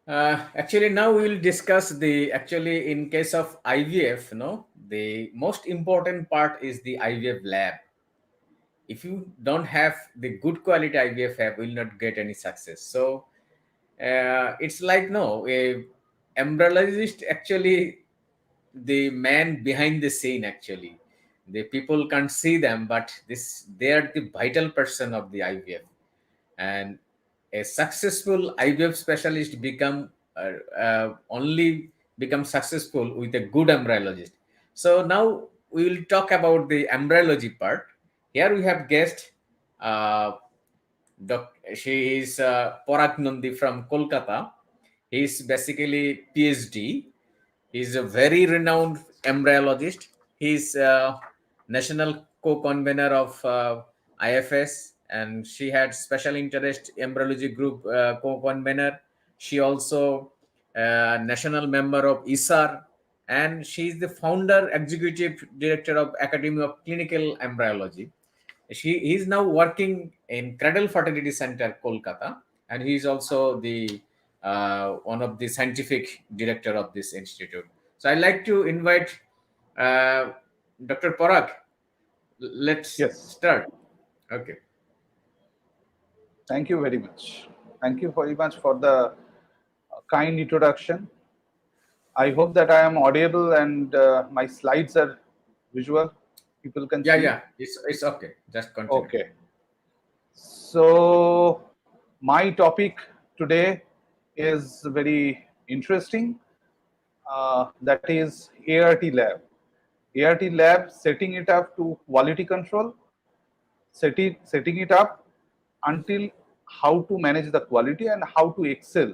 Actually, now we will discuss in case of IVF, the most important part is the IVF lab. If you don't have the good quality IVF lab, you will not get any success. So it's like, no, a embryologist actually the man behind the scene actually. The people can't see them, but they are the vital person of the IVF. And a successful IVF specialist only become successful with a good embryologist. So now we will talk about the embryology part. Here we have guest. She is Parag from Kolkata. He is basically PhD. He is a very renowned embryologist. He is national co-convener of IFS, and she had special interest embryology group co-convener. She also national member of ISAR, and she is the founder executive director of Academy of Clinical Embryology. He is now working in Cradle Fertility Center, Kolkata, and he is also the one of the scientific director of this institute. So I'd like to invite uh, Dr. Parag. Let's Yes, start. Okay. thank you very much. Thank you very much for the kind introduction. I hope that I am audible and my slides are visual. People can Yeah, see. yeah. It's okay. Just continue. Okay. So, my topic today is very interesting. That is ART lab. ART lab setting it up to quality control, setting it up until how to manage the quality and how to excel.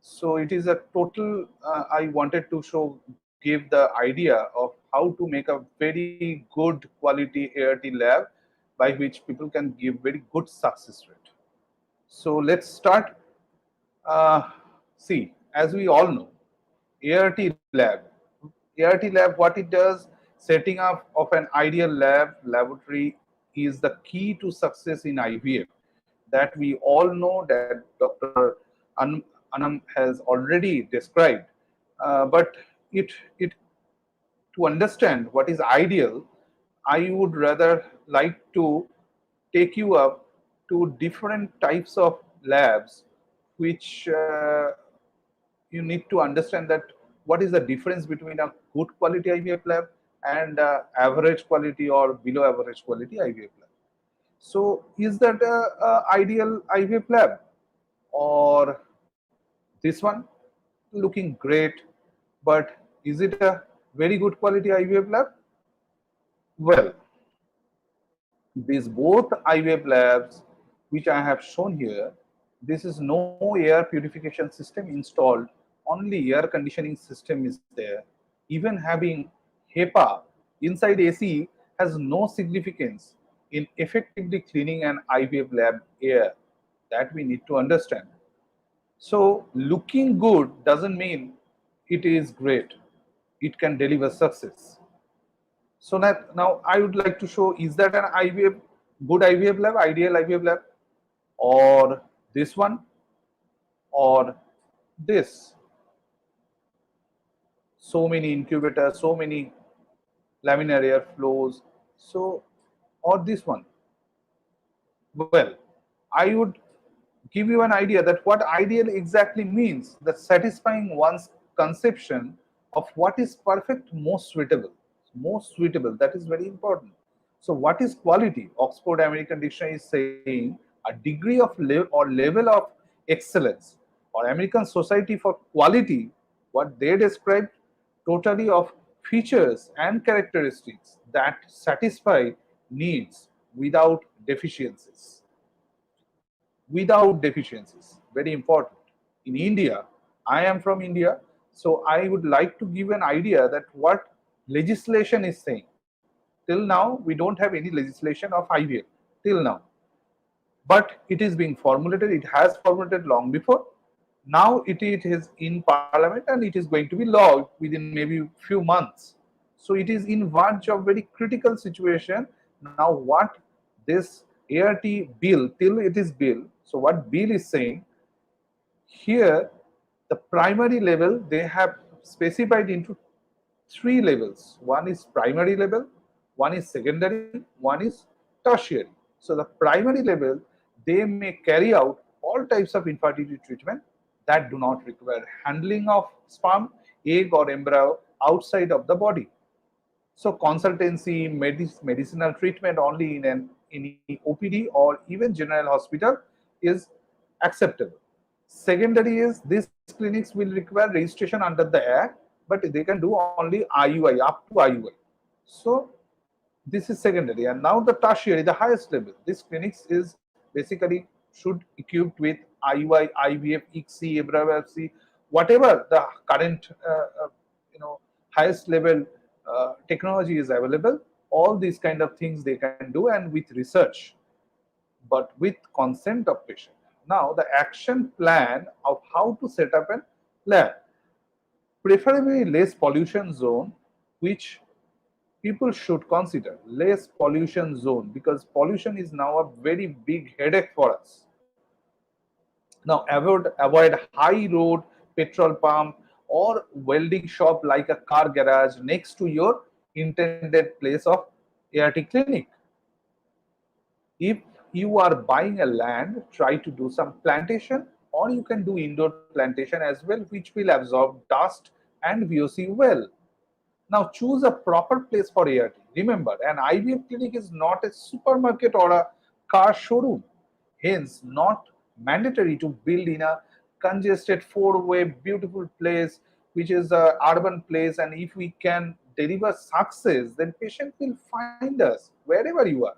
So it is a total. I wanted to give the idea of how to make a very good quality ART lab by which people can give very good success rate. So let's start. Uh, See, as we all know, ART lab. ART lab, what it does, setting up of an ideal laboratory is the key to success in IVF. That we all know that Dr. Anam has already described. But it to understand what is ideal, I would rather like to take you up to different types of labs which you need to understand that what is the difference between a good quality IVF lab and average quality or below average quality IVF lab. So, is that a ideal IVF lab or this one looking great, but is it a very good quality IVF lab? Well, these both IVF labs which I have shown here, this is no air purification system installed, only air conditioning system is there. Even having HEPA inside AC has no significance in effectively cleaning an IVF lab air. That we need to understand. So looking good doesn't mean it is great. It can deliver success. So now I would like to show, is that an IVF, good IVF lab, ideal IVF lab, or this one, or this? So many incubators, so many laminar air flows, so, or this one. Well, I would give you an idea that what ideal exactly means, that satisfying one's conception of what is perfect, most suitable, that is very important. So what is quality? Oxford American Dictionary is saying a degree of level of excellence, or American Society for Quality, what they described, totally of features and characteristics that satisfy needs without deficiencies. Without deficiencies, very important. In India, I am from India, so I would like to give an idea that what legislation is saying. Till now, we don't have any legislation of IVF till now, but it is being formulated. It has formulated long before. Now it is in Parliament and it is going to be law within maybe few months. So it is in verge of very critical situation. Now what this ART bill, till it is bill. So what bill is saying here, The primary level they have specified into three levels. One is primary level, one is secondary, one is tertiary. So the primary level, they may carry out all types of infertility treatment that do not require handling of sperm, egg or embryo outside of the body. So consultancy, medicinal treatment only in an in OPD or even general hospital is acceptable. Secondary is these clinics will require registration under the Act, but they can do only IUI up to IUI. So this is secondary, and now the tertiary, the highest level. This clinics is basically should equipped with IUI, IVF, ICSI, Embryology, whatever the current highest level technology is available. All these kind of things they can do, and with research, but with consent of patient. Now the action plan of how to set up a lab, preferably less pollution zone, which people should consider less pollution zone, because pollution is now a very big headache for us. Now avoid high road, petrol pump or welding shop like a car garage next to your intended place of ART clinic. If you are buying a land, try to do some plantation, or you can do indoor plantation as well, which will absorb dust and VOC well. Now choose a proper place for ART. Remember, an IVF clinic is not a supermarket or a car showroom. Hence, not mandatory to build in a congested four-way beautiful place, which is a urban place. And if we can deliver success, then patient will find us wherever you are.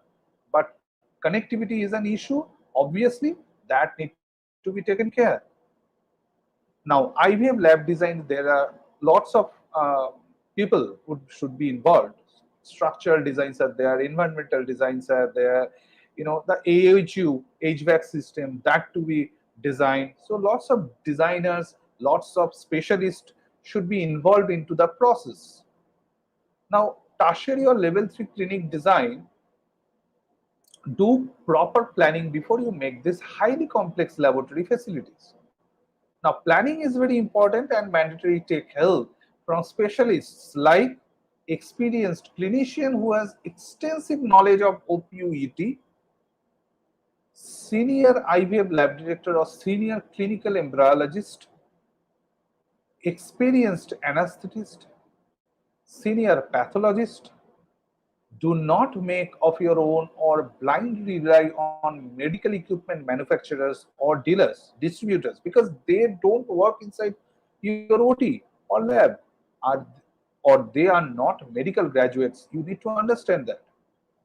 But connectivity is an issue. Obviously, that need to be taken care. Now, IVF lab design, there are lots of people who should be involved. Structural designs are there, environmental designs are there, the AHU, HVAC system, that to be designed. So lots of designers, lots of specialists should be involved into the process. Now, tertiary or level 3 clinic design, do proper planning before you make these highly complex laboratory facilities. Now, planning is very important and mandatory. Take help from specialists like experienced clinician who has extensive knowledge of OPUET, senior IVF lab director or senior clinical embryologist, experienced anesthetist, senior pathologist. Do not make of your own or blindly rely on medical equipment manufacturers or dealers, distributors, because they don't work inside your OT or lab, are, or they are not medical graduates. You need to understand that.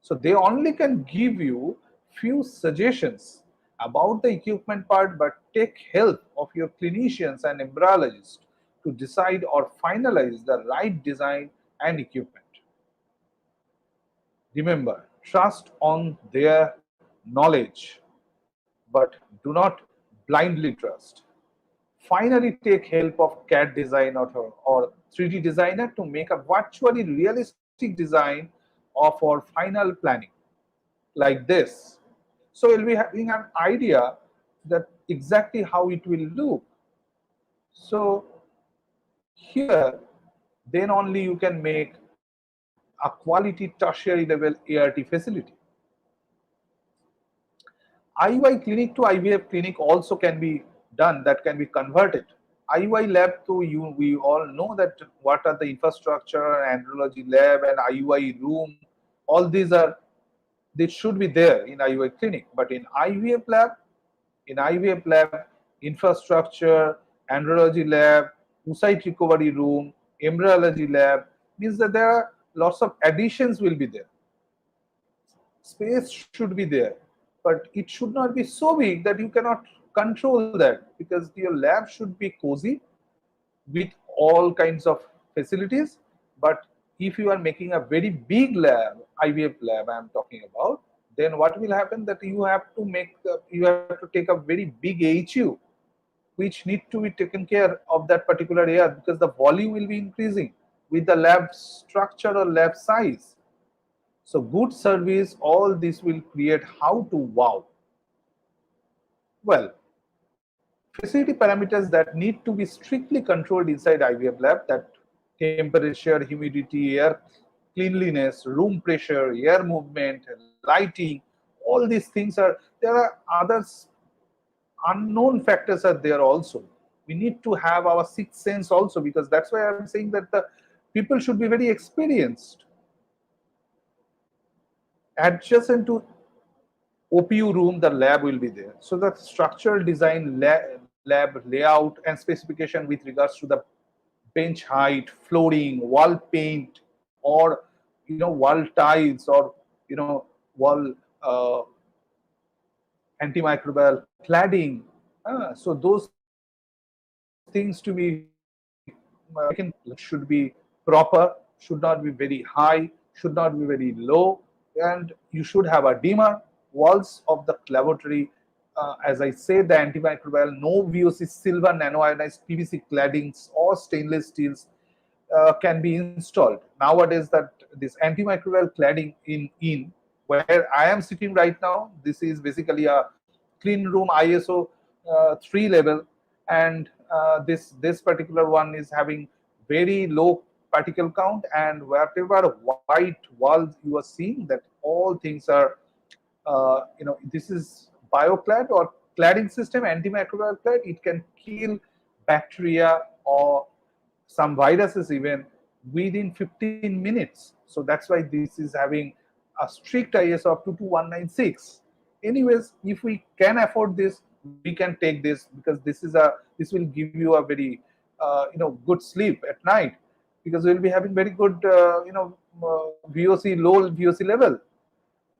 So they only can give you few suggestions about the equipment part, but take help of your clinicians and embryologists to decide or finalize the right design and equipment. Remember, trust on their knowledge, but do not blindly trust. Finally, take help of CAD designer or 3D designer to make a virtually realistic design of our final planning, like this. So we'll be having an idea that exactly how it will look. So here, then only you can make a quality tertiary level ART facility. IUI clinic to IVF clinic also can be done, that can be converted. IUI lab to you, we all know that what are the infrastructure, andrology lab and IUI room, all these are, they should be there in IUI clinic. But in IVF lab, infrastructure, andrology lab, oocyte recovery room, embryology lab, means that there are lots of additions will be there. Space should be there, but it should not be so big that you cannot control that, because your lab should be cozy with all kinds of facilities. But if you are making a very big lab, IVF lab I am talking about, then what will happen that you have to you have to take a very big AHU, which need to be taken care of that particular area, because the volume will be increasing with the lab structure or lab size. So good service, all this will create how to wow. Well, facility parameters that need to be strictly controlled inside IVF lab, that temperature, humidity, air cleanliness, room pressure, air movement, lighting, all these things are there. Are others unknown factors are there also. We need to have our sixth sense also, because that's why I'm saying that the people should be very experienced. Adjacent to OPU room, the lab will be there. So the structural design, lab layout and specification with regards to the bench height, flooring, wall paint, or wall tiles, or wall antimicrobial cladding. So those things to be should be proper, should not be very high, should not be very low, and you should have a dimmer. Walls of the laboratory, as I said, the antimicrobial, no VOC, silver nanoionized PVC claddings or stainless steels can be installed. Nowadays, that this antimicrobial cladding in where I am sitting right now, this is basically a clean room ISO 3 level, and this particular one is having very low particle count, and whatever white walls you are seeing, that all things are this is bioclad or cladding system, antimicrobial clad. It can kill bacteria or some viruses even within 15 minutes. So that's why this is having a strict ISO of 22196. Anyways, if we can afford this, we can take this, because this will give you a very good sleep at night, because we'll be having very good VOC, low VOC level.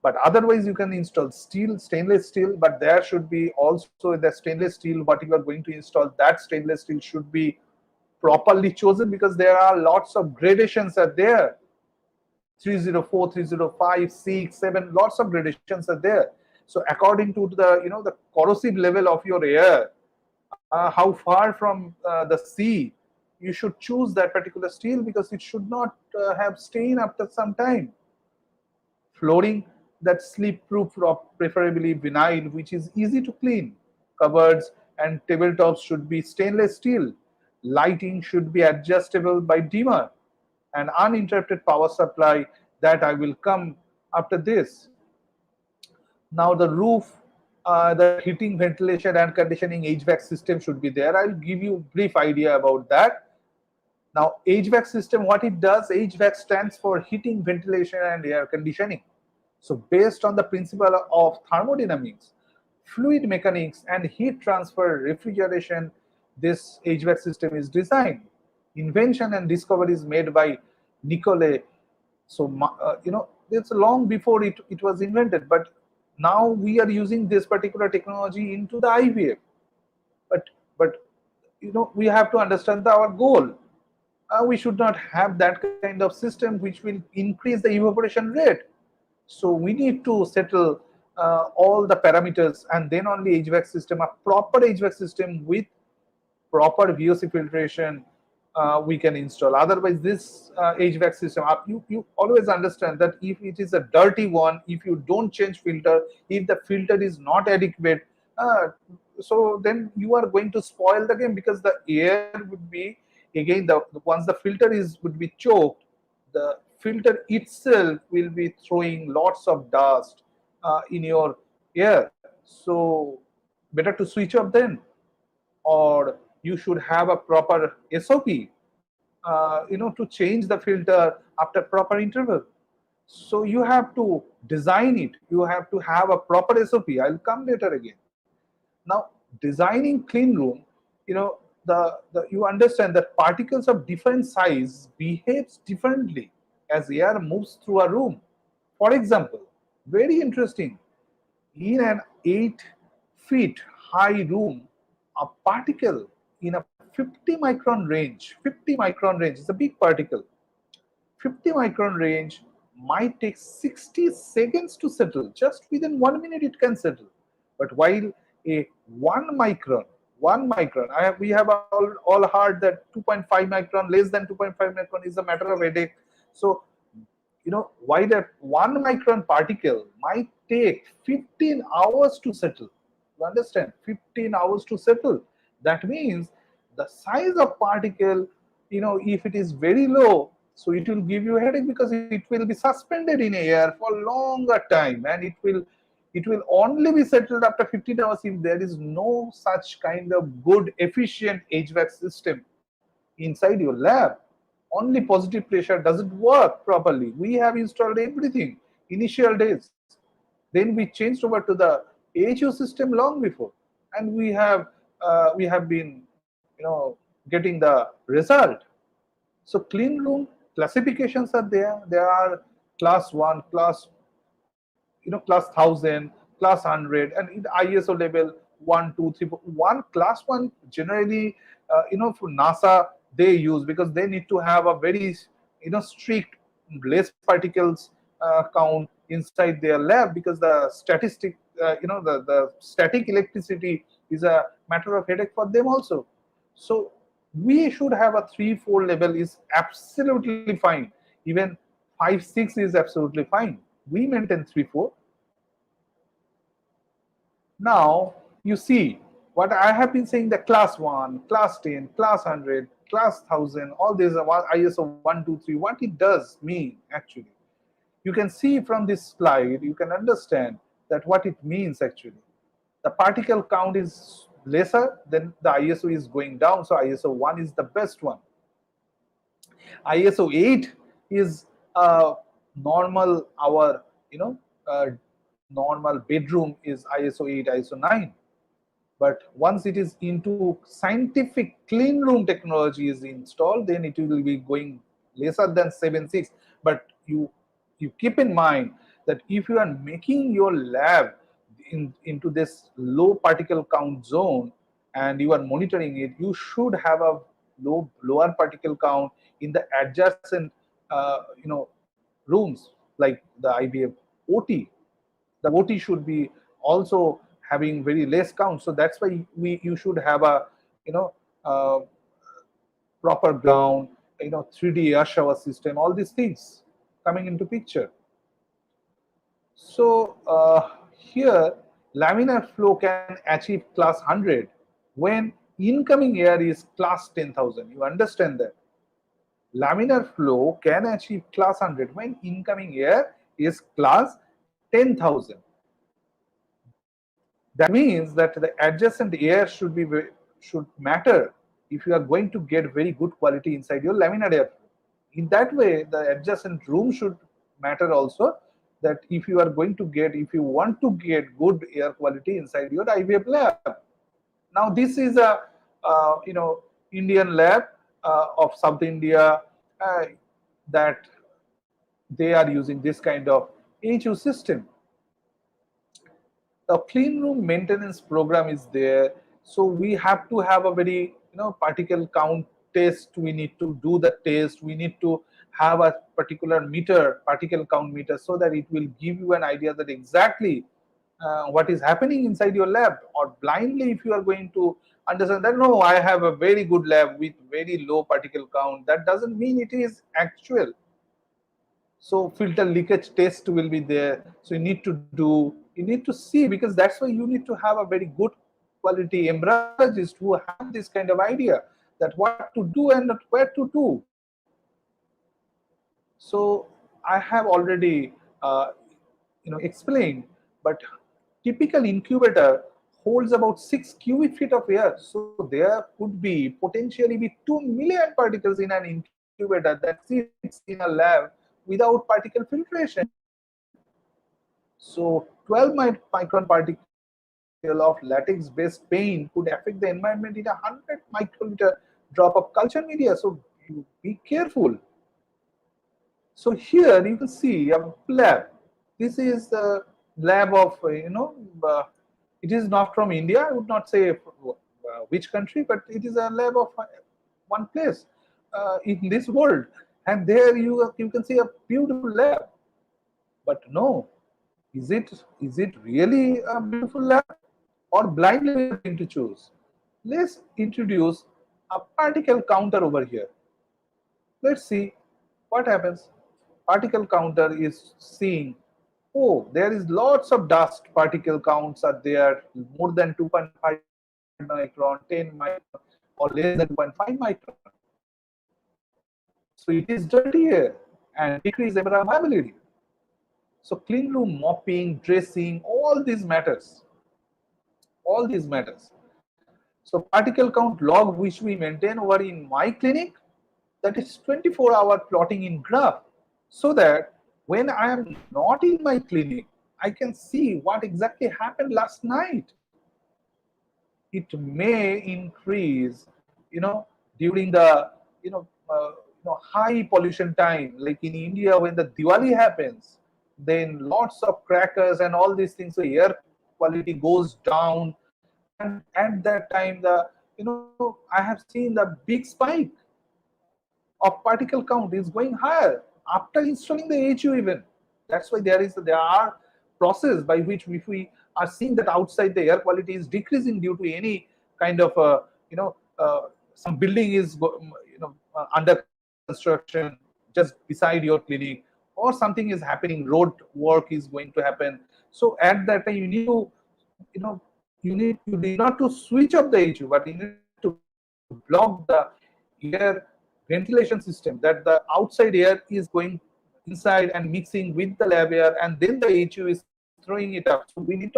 But otherwise, you can install steel, stainless steel, but there should be also the stainless steel, what you are going to install, that stainless steel should be properly chosen, because there are lots of gradations are there. 304, 305, 6, 7, lots of gradations are there. So according to the the corrosive level of your air, how far from the sea, you should choose that particular steel, because it should not have stain after some time. Flooring, that sleep proof, preferably vinyl, which is easy to clean. Cupboards and tabletops should be stainless steel. Lighting should be adjustable by dimmer. And uninterrupted power supply, that I will come after this. Now the roof, the heating, ventilation and conditioning HVAC system should be there. I'll give you a brief idea about that. Now, HVAC system, what it does, HVAC stands for heating, ventilation, and air conditioning. So, based on the principle of thermodynamics, fluid mechanics, and heat transfer refrigeration, this HVAC system is designed. Invention and discoveries made by Nicolay. So, it's long before it was invented, but now we are using this particular technology into the IVF. But we have to understand our goal. We should not have that kind of system which will increase the evaporation rate. So we need to settle all the parameters, and then only HVAC system, a proper HVAC system with proper VOC filtration, we can install. Otherwise, this HVAC system, you always understand that if it is a dirty one, if you don't change filter, if the filter is not adequate, so then you are going to spoil the game, because the air would be, again, once the filter would be choked, the filter itself will be throwing lots of dust in your air. So better to switch off then, or you should have a proper SOP, to change the filter after proper interval. So you have to design it. You have to have a proper SOP. I'll come later again. Now, designing clean room, you understand that particles of different size behaves differently as air moves through a room. For example, very interesting, in an 8 feet high room, a particle in a 50 micron range, 50 micron range is a big particle. 50 micron range might take 60 seconds to settle. Just within 1 minute it can settle. But while a 1 micron, we have all heard that 2.5 micron, less than 2.5 micron is a matter of headache. So, while that 1 micron particle might take 15 hours to settle. You understand? 15 hours to settle. That means the size of particle, if it is very low, so it will give you a headache because it will be suspended in air for longer time, and it will only be settled after 15 hours if there is no such kind of good efficient HVAC system inside your lab. Only positive pressure doesn't work properly. We have installed everything initial days. Then we changed over to the AHU system long before, and we have been getting the result. So clean room classifications are there. There are class 1, class 1000, class 100, and in ISO level 1, 2, 3, 4. One class 1 generally, for NASA they use, because they need to have a very strict less particles count inside their lab, because the statistic the static electricity is a matter of headache for them also. So we should have a 3, 4 level is absolutely fine. Even 5, 6 is absolutely fine. We maintain 3, 4. Now you see what I have been saying, the class 1, class 10, class 100, class 1000, all these are ISO 1, 2, 3. What it does mean actually? You can see from this slide, you can understand that what it means actually. The particle count is lesser, then the ISO is going down, so ISO 1 is the best one. ISO 8 is normal, our uh, normal bedroom is ISO 8, ISO 9. But once it is into scientific clean room technology is installed, then it will be going lesser than 7.6. But you keep in mind that if you are making your lab into this low particle count zone and you are monitoring it, you should have a lower particle count in the adjacent rooms, like the IVF OT. The OT should be also having very less count. So that's why you should have a uh, proper ground, 3D air shower system, all these things coming into picture. So here laminar flow can achieve class 100 when incoming air is class 10,000. You understand that? Laminar flow can achieve class 100 when incoming air is class 10,000. That means that the adjacent air should matter if you are going to get very good quality inside your laminar air. In that way, the adjacent room should matter also. That if you want to get good air quality inside your IVF lab. Now this is a Indian lab of South India, uh, that they are using this kind of HU system. The clean room maintenance program is there, so we have to have a very particle count test. We need to do the test. We need to have a particular meter, particle count meter, so that it will give you an idea that exactly what is happening inside your lab. Or blindly, if you are going to understand that, no, I have a very good lab with very low particle count, that doesn't mean it is actual. So filter leakage test will be there. So you need to see, because that's why you need to have a very good quality embryologist who have this kind of idea, that what to do and where to do. So I have already explained, but typical incubator holds about 6 cubic feet of air. So there could be potentially be 2 million particles in an incubator that sits in a lab without particle filtration. So 12 micron particle of latex-based paint could affect the environment in 100 microliter drop of culture media. So you be careful. So here you can see a lab. This is the lab of it is not from India. I would not say which country, but it is a lab of one place in this world. And there you can see a beautiful lab. But no, is it really a beautiful lab, or blindly we are going to choose? Let's introduce a particle counter over here. Let's see what happens. Particle counter is seeing, oh, there is lots of dust. Particle counts are there, more than 2.5 million. micron, 10 micron, or less than 2.5 micron. So it is dirty air and decrease embryonic viability. So clean room mopping, dressing, all these matters. All these matters. So particle count log which we maintain over in my clinic, that is 24-hour plotting in graph, so that when I am not in my clinic, I can see what exactly happened last night. It may increase, during the high pollution time, like in India when the Diwali happens, then lots of crackers and all these things, so air quality goes down, and at that time I have seen the big spike of particle count is going higher after installing the HU even. That's why there are process by which if we are seeing that outside the air quality is decreasing due to any kind of some building is under construction just beside your clinic, or something is happening, road work is going to happen. So at that time you need to you need not to switch off the HU, but you need to block the air ventilation system, that the outside air is going inside and mixing with the lab air, and then the HU is throwing it up. So we need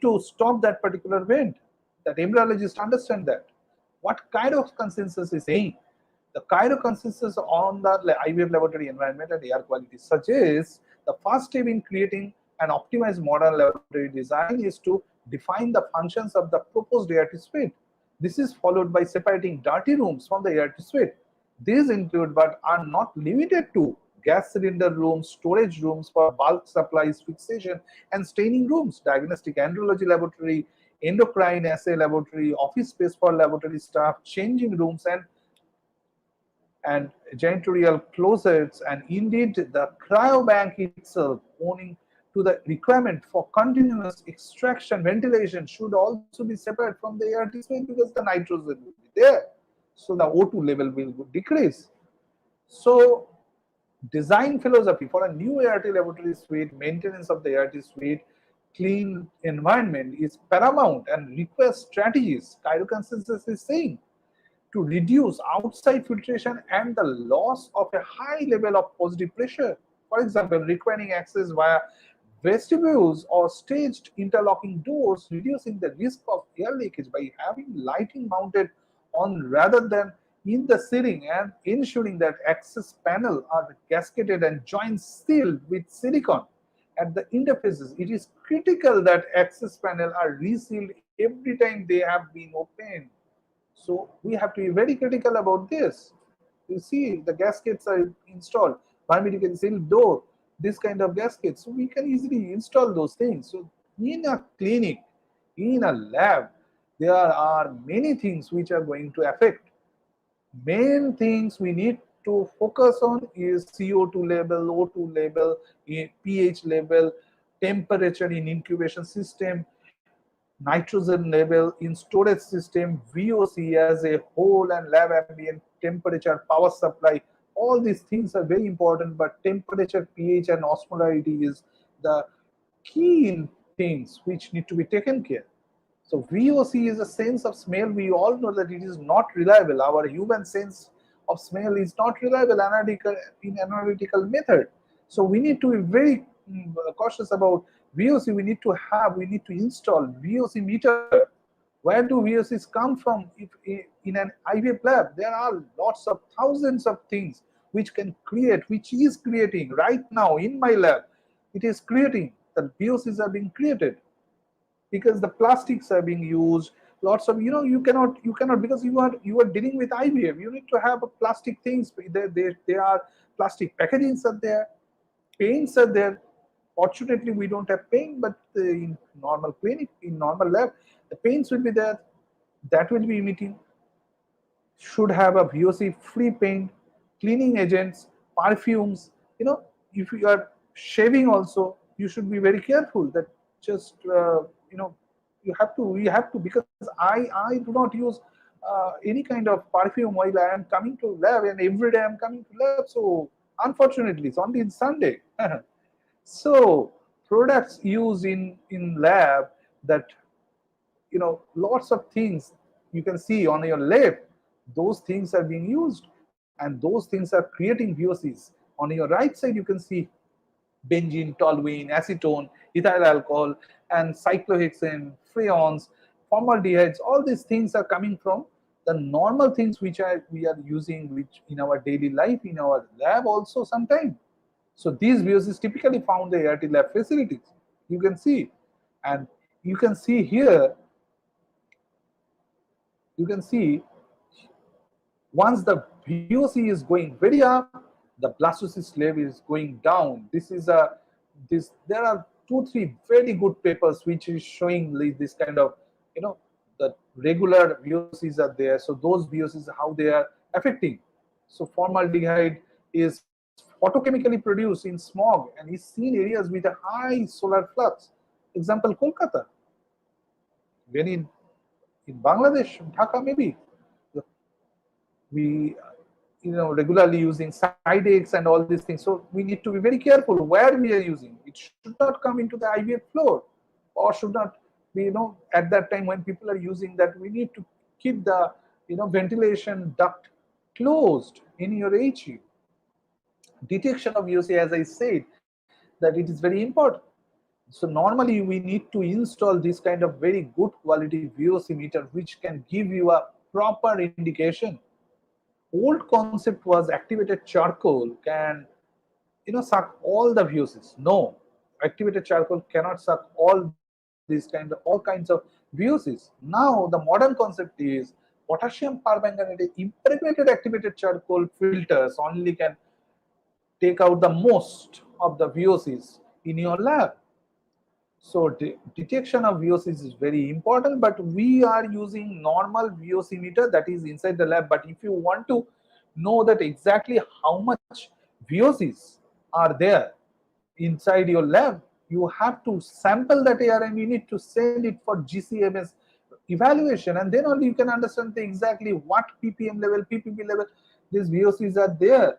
to stop that particular vent. That embryologists understand that. What kind of consensus is saying? The Cairo consensus on the IVF laboratory environment and air quality suggests the first step in creating an optimized modern laboratory design is to define the functions of the proposed air suite. This is followed by separating dirty rooms from the air suite. These include but are not limited to gas cylinder rooms, storage rooms for bulk supplies, fixation and staining rooms, diagnostic andrology laboratory, endocrine assay laboratory, office space for laboratory staff, changing rooms, and janitorial closets, and indeed the cryobank itself, owing to the requirement for continuous extraction ventilation, should also be separate from the air suite because the nitrogen will be there. So the O2 level will decrease. So design philosophy for a new ART laboratory suite, maintenance of the ART suite, clean environment is paramount and requires strategies. Cairo consensus is saying to reduce outside filtration and the loss of a high level of positive pressure. For example, requiring access via vestibules or staged interlocking doors, reducing the risk of air leakage by having lighting mounted on rather than in the ceiling, and ensuring that access panel are gasketed and joints sealed with silicone at the interfaces. It is critical that access panel are resealed every time they have been opened. So we have to be very critical about this. You see, the gaskets are installed, biomedical sealed door, this kind of gaskets. So we can easily install those things. So in a clinic, in a lab, there are many things which are going to affect. Main things we need to focus on is CO2 level, O2 level, pH level, temperature in incubation system, nitrogen level in storage system, VOC as a whole, and lab ambient temperature, power supply. All these things are very important, but temperature, pH, and osmolarity is the key things which need to be taken care. So VOC is a sense of smell. We all know that it is not reliable. Our human sense of smell is not reliable in analytical method. So we need to be very cautious about VOC. We need to install VOC meter. Where do VOCs come from? If in an IVF lab, there are lots of thousands of things which is creating right now in my lab. It is creating, the VOCs are being created because the plastics are being used. Lots of you cannot because you are dealing with IVF. You need to have a plastic things. There are plastic packagings are there, paints are there. Fortunately, we don't have paint, but in normal clinic, in normal lab, the paints will be there. That will be emitting. Should have a VOC free paint, cleaning agents, perfumes. If you are shaving also, you should be very careful that just you have to because I do not use any kind of perfume while I am coming to lab, and every day I am coming to lab. So unfortunately, it's only in Sunday. So products used in lab, that lots of things you can see on your left, those things are being used, and those things are creating VOCs. On your right side, you can see benzene, toluene, acetone, ethyl alcohol, and cyclohexane, freons, formaldehydes. All these things are coming from the normal things which we are using, which in our daily life, in our lab also sometimes. So these VOCs typically found the ART lab facilities. You can see, and you can see here, you can see once the VOC is going very up, the blastocyst level is going down. There are 2 3 very good papers which is showing this kind of, the regular VOCs are there. So those VOCs, how they are affecting. So formaldehyde is photochemically produced in smog and is seen areas with a high solar flux. Example, Kolkata. When in Bangladesh, Dhaka maybe, we regularly using side X and all these things. So we need to be very careful where we are using. It should not come into the IVF floor, or should not be, at that time when people are using that, we need to keep the ventilation duct closed in your HU. Detection of VOC, as I said, that it is very important. So normally we need to install this kind of very good quality VOC meter which can give you a proper indication. Old concept was activated charcoal can suck all the VOCs. No, activated charcoal cannot suck all kinds of VOCs. Now the modern concept is potassium permanganate impregnated activated charcoal filters only can take out the most of the VOCs in your lab. So detection of VOCs is very important, but we are using normal VOC meter that is inside the lab. But if you want to know that exactly how much VOCs are there inside your lab, you have to sample that air and you need to send it for GCMS evaluation, and then only you can understand exactly what ppm level, ppb level these VOCs are there.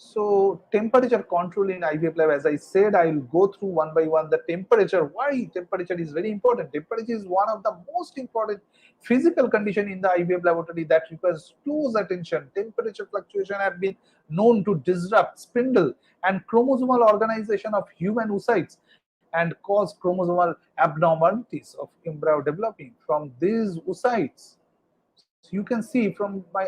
So temperature control in IVF lab, as I said, I will go through one by one the temperature. Why temperature is very important? Temperature is one of the most important physical condition in the IVF laboratory that requires close attention. Temperature fluctuation have been known to disrupt spindle and chromosomal organization of human oocytes and cause chromosomal abnormalities of embryo developing from these oocytes. So you can see from my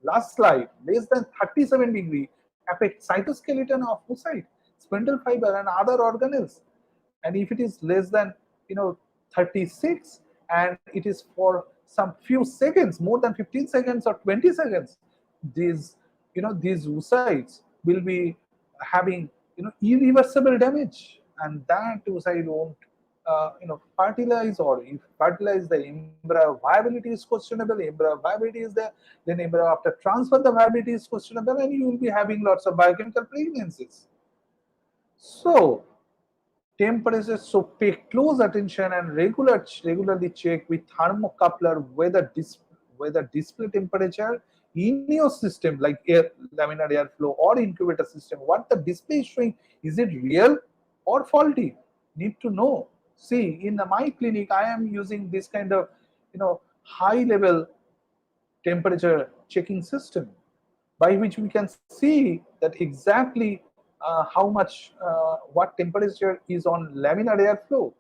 last slide, less than 37 degree affects cytoskeleton of oocyte, spindle fiber, and other organelles. And if it is less than 36, and it is for some few seconds, more than 15 seconds or 20 seconds, these these oocytes will be having irreversible damage, and that oocyte won't fertilize, or if fertilize, the embryo viability is questionable. Embryo viability is there, then embryo after transfer the viability is questionable, and you will be having lots of biochemical pregnancies. So temperature, so pay close attention and regularly check with thermocoupler whether display temperature in your system, like laminar airflow or incubator system, what the display is showing, is it real or faulty? Need to know. See, in my clinic I am using this kind of high level temperature checking system, by which we can see that exactly how much what temperature is on laminar airflow,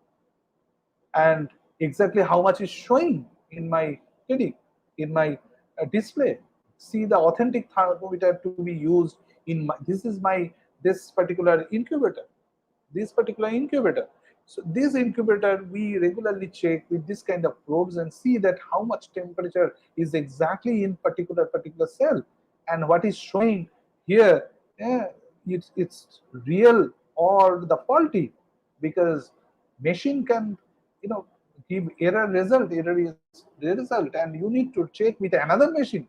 and exactly how much is showing in my clinic, in my display. See the authentic thermometer to be used in this particular incubator, so this incubator we regularly check with this kind of probes and see that how much temperature is exactly in particular cell, and what is showing here, yeah, it's real or the faulty, because machine can give error result, and you need to check with another machine,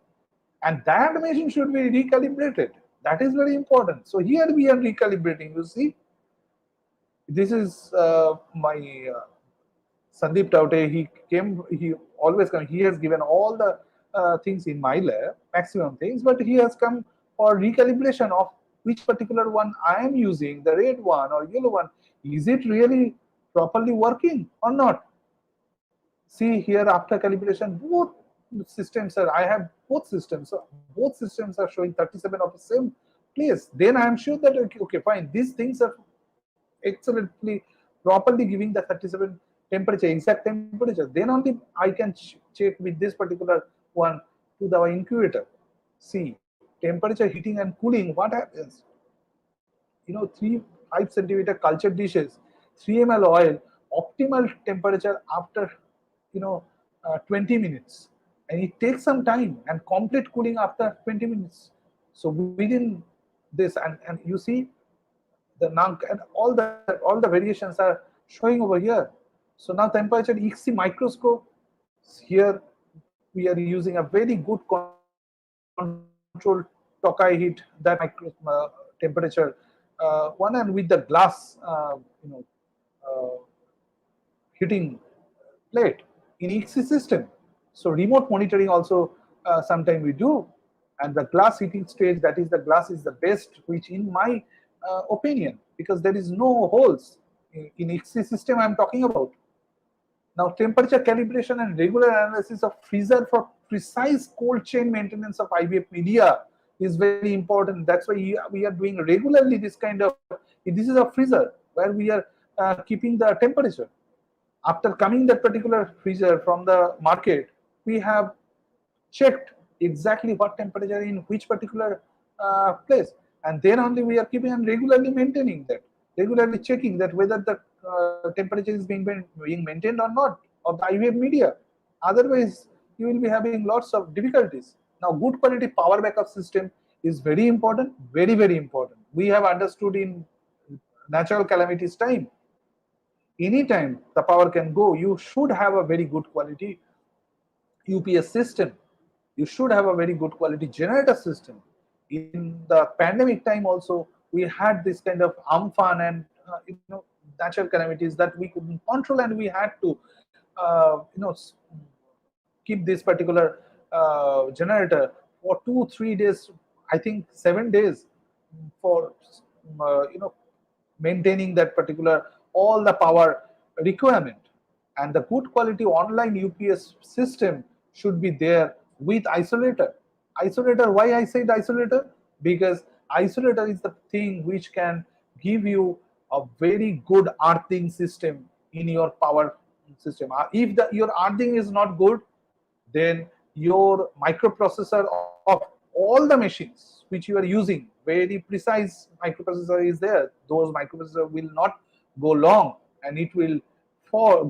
and that machine should be recalibrated. That is very important. So here we are recalibrating. You see, this is my Sandeep Taute. He came. He always come. He has given all the things in my lab, maximum things, but he has come for recalibration of which particular one I am using, the red one or yellow one. Is it really properly working or not? See here after calibration, both systems are, I have both systems. So both systems are showing 37 of the same place. Then I am sure that okay, fine, these things are excellently properly giving the 37 temperature, exact temperature. Then only I can check with this particular one to the incubator. See, temperature, heating and cooling, what happens? 3 5 centimeter culture dishes, 3 ml oil, optimal temperature after you know 20 minutes, and it takes some time, and complete cooling after 20 minutes. So within this, and you see the NUNC and all the variations are showing over here. So now temperature EXC microscope, here we are using a very good control Tokai heat, that temperature one, and with the glass uh, heating plate in EXC system. So remote monitoring also sometime we do, and the glass heating stage, that is the glass is the best, which in my opinion, because there is no holes in EXC system I am talking about. Now, temperature calibration and regular analysis of freezer for precise cold chain maintenance of IVF media is very important. That's why we are doing regularly this kind of. This is a freezer where we are keeping the temperature. After coming that particular freezer from the market, we have checked exactly what temperature in which particular place, and then only we are keeping and regularly maintaining that, regularly checking that whether the temperature is being maintained or not of the IVF media. Otherwise, you will be having lots of difficulties. Now, good quality power backup system is very important, very important. We have understood in natural calamities time, anytime the power can go, you should have a very good quality UPS system. You should have a very good quality generator system. In the pandemic time also, we had this kind of amphan and natural calamities that we couldn't control, and we had to keep this particular generator for 2 3 days, I think 7 days, for maintaining that particular all the power requirement. And the good quality online UPS system should be there with isolator. Isolator, why I said isolator? Because isolator is the thing which can give you a very good earthing system in your power system. If your earthing is not good, then your microprocessor of all the machines which you are using, very precise microprocessor is there, those microprocessor will not go long, and it will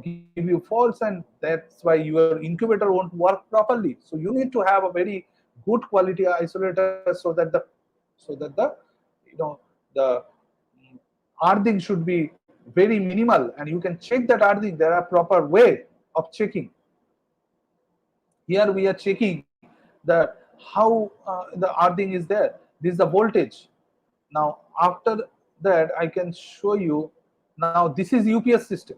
give you faults, and that's why your incubator won't work properly. So you need to have a very good quality isolator, so that the the earthing should be very minimal, and you can check that earthing. There are proper way of checking. Here we are checking the how the earthing is there. This is the voltage. Now after that, I can show you. Now this is UPS system.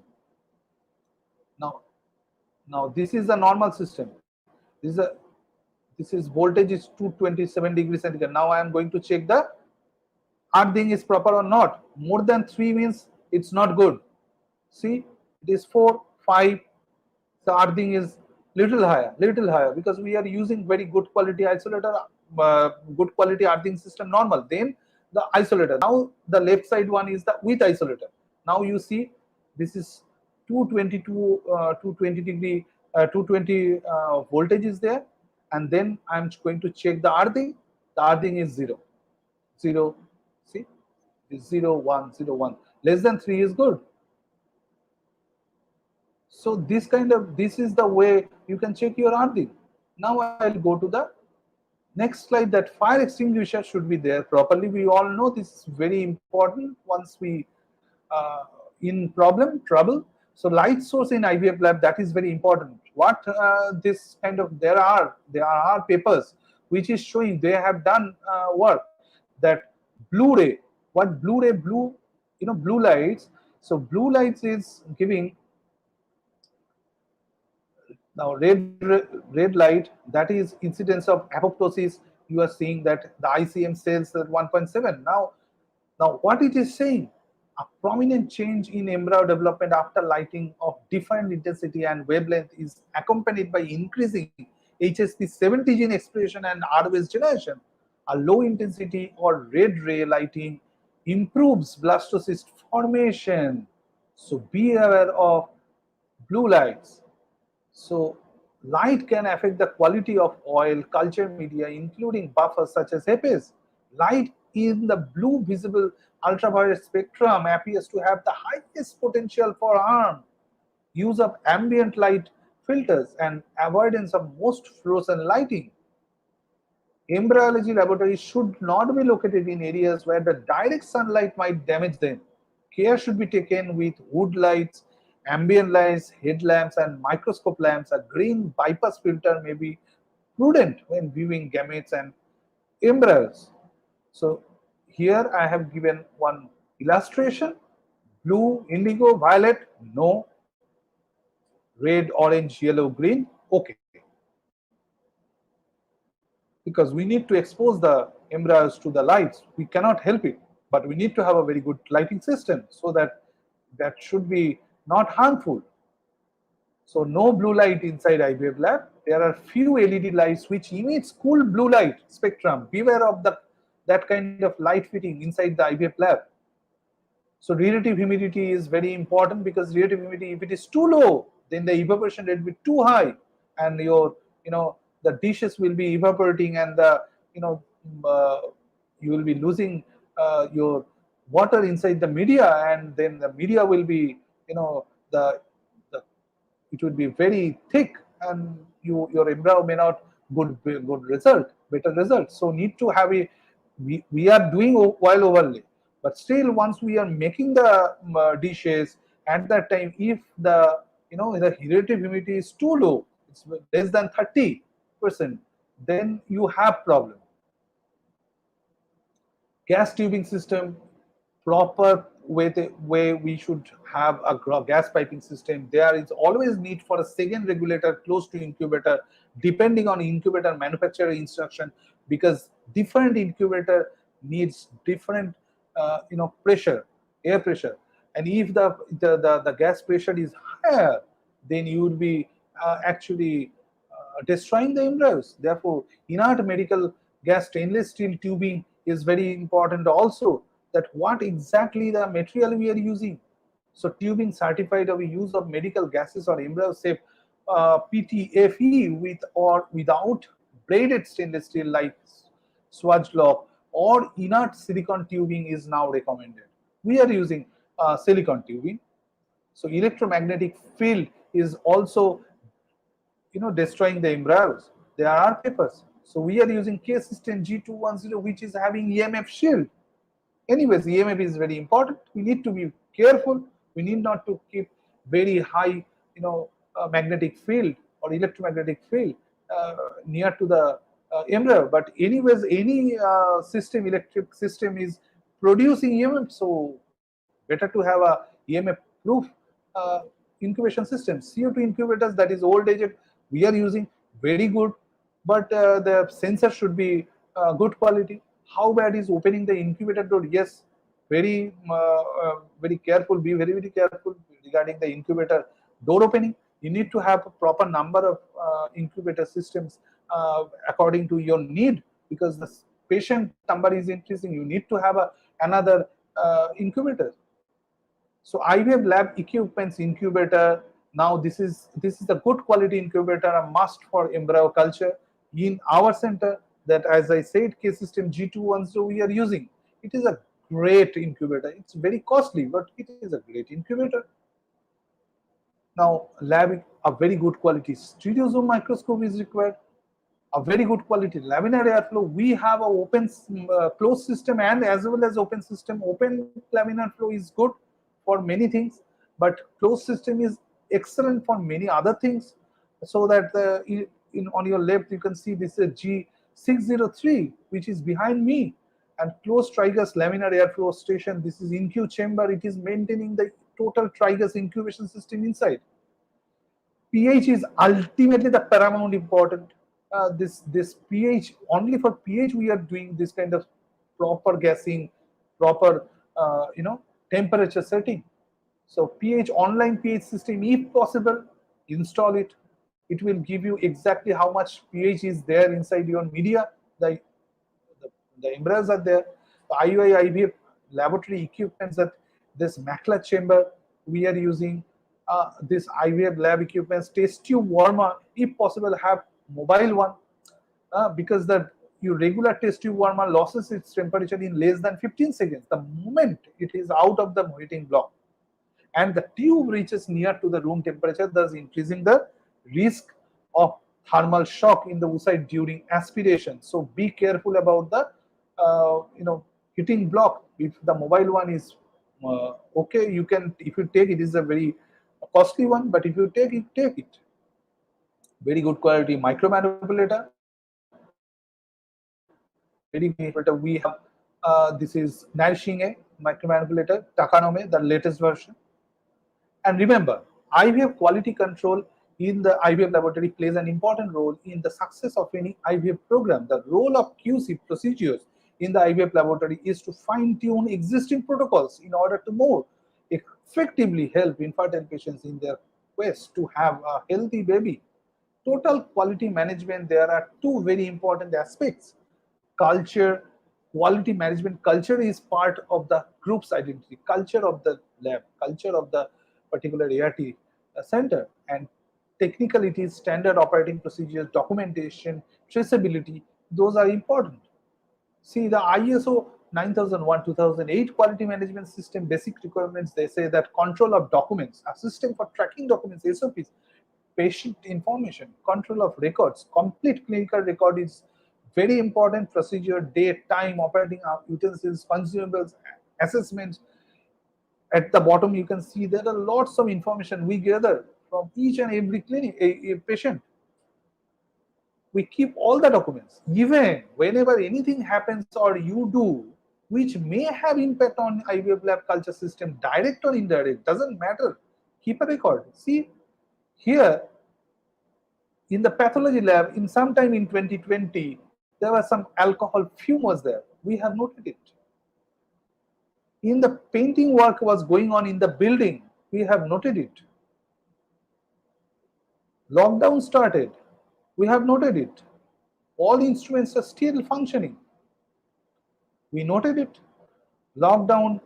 Now this is the normal system. This is voltage is 227 degrees centigrade. Now I am going to check the earthing is proper or not. More than 3 means it's not good. See, it is 4 5. The earthing is little higher, because we are using very good quality isolator, good quality earthing system normal. Then the isolator. Now the left side one is the with isolator. Now you see this is 222 220 degree 220 voltage is there, and then I'm going to check the earthing. The earthing is 0. See, is 0 1 0 1. Less than 3 is good. So this is the way you can check your earthing. Now I'll go to the next slide. That fire extinguisher should be there properly. We all know this is very important once we in trouble. So light source in IVF lab, that is very important. What this kind of there are papers which is showing they have done work that blue ray. What blue ray? Blue lights. So blue lights is giving. Now red light, that is incidence of apoptosis. You are seeing that the ICM says that 1.7. Now what it is saying? A prominent change in embryo development after lighting of different intensity and wavelength is accompanied by increasing HSP70 gene expression and ROS generation. A low intensity or red ray lighting improves blastocyst formation. So be aware of blue lights. So light can affect the quality of oil, culture media, including buffers such as Kpis. Light in the blue visible ultraviolet spectrum appears to have the highest potential for harm. Use of ambient light filters and avoidance of most fluorescent lighting. Embryology laboratories should not be located in areas where the direct sunlight might damage them. Care should be taken with wood lights, ambient lights, headlamps, and microscope lamps. A green bypass filter may be prudent when viewing gametes and embryos. So here I have given one illustration: blue, indigo, violet, no; red, orange, yellow, green, okay. Because we need to expose the embryos to the lights. We cannot help it, but we need to have a very good lighting system so that that should be not harmful. So no blue light inside IVF lab. There are few LED lights which emits cool blue light spectrum. Beware of that kind of light fitting inside the IVF lab. So relative humidity is very important, because relative humidity, if it is too low, then the evaporation rate will be too high, and your the dishes will be evaporating, and the you know uh, you will be losing your water inside the media, and then the media will be the it would be very thick, and your embryo may not good result, better result. So need to have a, we are doing oil overlay, but still once we are making the dishes, at that time, if the relative humidity is too low, it's less than 30%, then you have problem. Gas tubing system, proper way we should have a gas piping system. There is always need for a second regulator close to incubator, depending on incubator manufacturer instruction, because different incubator needs different pressure, air pressure. And if the gas pressure is higher, then you will be actually destroying the embryos. Therefore, inert medical gas stainless steel tubing is very important also, that what exactly the material we are using. So tubing certified of use of medical gases or embryo safe PTFE with or without braided stainless steel like swage lock or inert silicon tubing is now recommended. We are using silicon tubing. So electromagnetic field is also destroying the embryos. There are papers. So we are using K system G210, which is having EMF shield. Anyways, EMF is very important. We need to be careful. We need not to keep very high, magnetic field or electromagnetic field near to the embryo. But anyways, any system, electric system is producing EMF, so better to have a EMF proof uh, incubation system. CO2 incubators, that is old age, we are using very good, but the sensor should be good quality. How bad is opening the incubator door? Yes, very careful. Be very careful regarding the incubator door opening. You need to have a proper number of incubator systems according to your need, because the patient number is increasing. You need to have another incubator. So IVF lab equipments incubator. Now this is a good quality incubator, a must for embryo culture in our center. That, as I said, K system G210 we are using. It is a great incubator. It's very costly, but it is a great incubator. Now lab, a very good quality stereo zoom microscope is required. A very good quality laminar airflow. We have a open closed system and as well as open system. Open laminar flow is good for many things, but closed system is excellent for many other things. So that on your left you can see this is G603, which is behind me, and closed trigus laminar airflow station. This is InQ chamber. It is maintaining the total trigus incubation system inside. pH is ultimately the paramount important. This pH, only for pH we are doing this kind of proper gassing, proper temperature setting. So pH, online pH system, if possible, install it. It will give you exactly how much pH is there inside your media. The, the embryos are there. The IVF laboratory equipments, that this macula chamber we are using, this IVF lab equipments, test tube warmer, if possible have mobile one, because the your regular test tube warmer loses its temperature in less than 15 seconds the moment it is out of the heating block, and the tube reaches near to the room temperature, thus increasing the risk of thermal shock in the oocyte during aspiration. So be careful about the heating block. If the mobile one is okay, you can, if you take it, is a very costly one, but if you take it, take it. Very good quality micromanipulator. Very good manipulator. We have this is Nourishing A micromanipulator, Takanome, the latest version. And remember, IVF quality control in the IVF laboratory plays an important role in the success of any IVF program. The role of QC procedures in the IVF laboratory is to fine-tune existing protocols in order to more effectively help infertile patients in their quest to have a healthy baby. Total quality management, there are two very important aspects. Culture, quality management culture is part of the group's identity, culture of the lab, culture of the particular ART center, and technical, it is standard operating procedures, documentation, traceability, those are important. See, the ISO 9001 2008 quality management system basic requirements, they say that control of documents, a system for tracking documents, SOPs, patient information, control of records, complete clinical record is very important. Procedure, date, time, operating utensils, consumables, assessments. At the bottom, you can see there are lots of information we gather from each and every clinic, a patient. We keep all the documents. Even whenever anything happens or you do, which may have impact on IVF lab culture system, direct or indirect, doesn't matter. Keep a record. See, here in the pathology lab, in sometime in 2020, there was some alcohol fume was there. We have noted it. In the painting work was going on in the building, we have noted it. Lockdown started, we have noted it. All instruments are still functioning. We noted it. Lockdown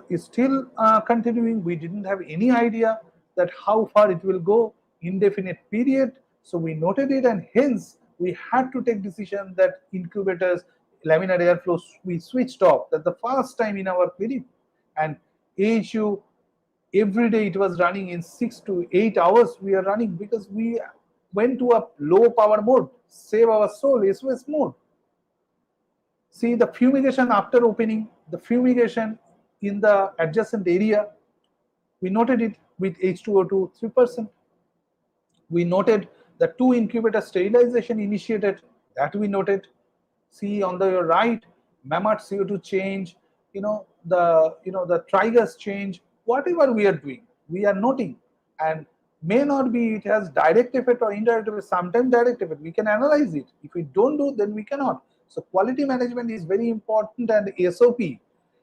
is still continuing. We didn't have any idea that how far it will go, indefinite period. So we noted it, and hence we had to take decision that incubators, laminar airflow, we switched off. That's the first time in our clinic. And AHU, every day it was running in 6 to 8 hours. We are running because we went to a low power mode, save our soul, SOS mode. See the fumigation after opening, the fumigation in the adjacent area, we noted it with H2O2 3%. We noted the 2 incubator sterilization initiated, that we noted. See on the right, mammoth CO2 change, the trigas change, whatever we are doing, we are noting, and may not be it has direct effect or indirect effect, sometimes direct effect, we can analyze it. If we don't do, then we cannot. So quality management is very important, and SOP,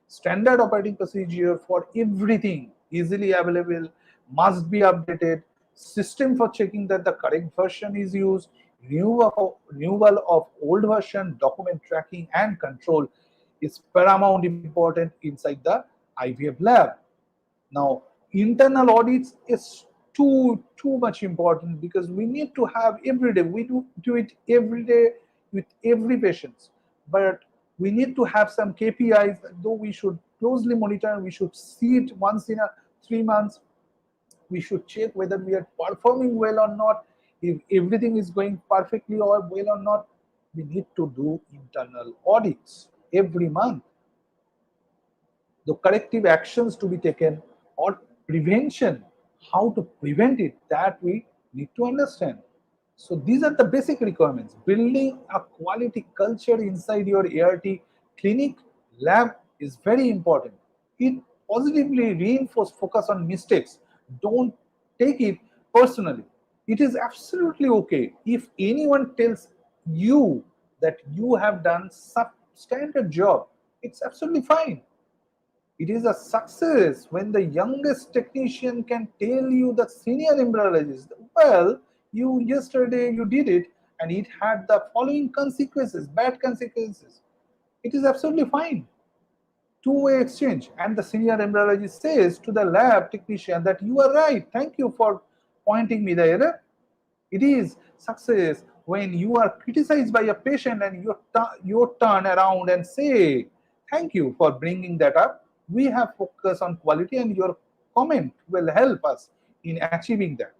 standard operating procedure for everything, easily available, must be updated, system for checking that the correct version is used, renewal of old version, document tracking and control is paramount important inside the IVF lab. Now, internal audits is too much important, because we need to have every day. We do it every day with every patient, but we need to have some KPIs. Though we should closely monitor, we should see it once in a 3 months. We should check whether we are performing well or not. If everything is going perfectly or well or not, we need to do internal audits every month. The corrective actions to be taken or prevention, how to prevent it, that we need to understand. So these are the basic requirements. Building a quality culture inside your ART clinic lab is very important. It positively reinforce focus on mistakes. Don't take it personally. It is absolutely okay if anyone tells you that you have done substandard job. It's absolutely fine. It is a success when the youngest technician can tell you the senior embryologist, well, you yesterday you did it and it had the following consequences, bad consequences. It is absolutely fine. Two-way exchange, and the senior embryologist says to the lab technician that you are right, thank you for pointing me the error. It is success when you are criticized by a patient and you turn around and say, thank you for bringing that up. We have focused on quality and your comment will help us in achieving that.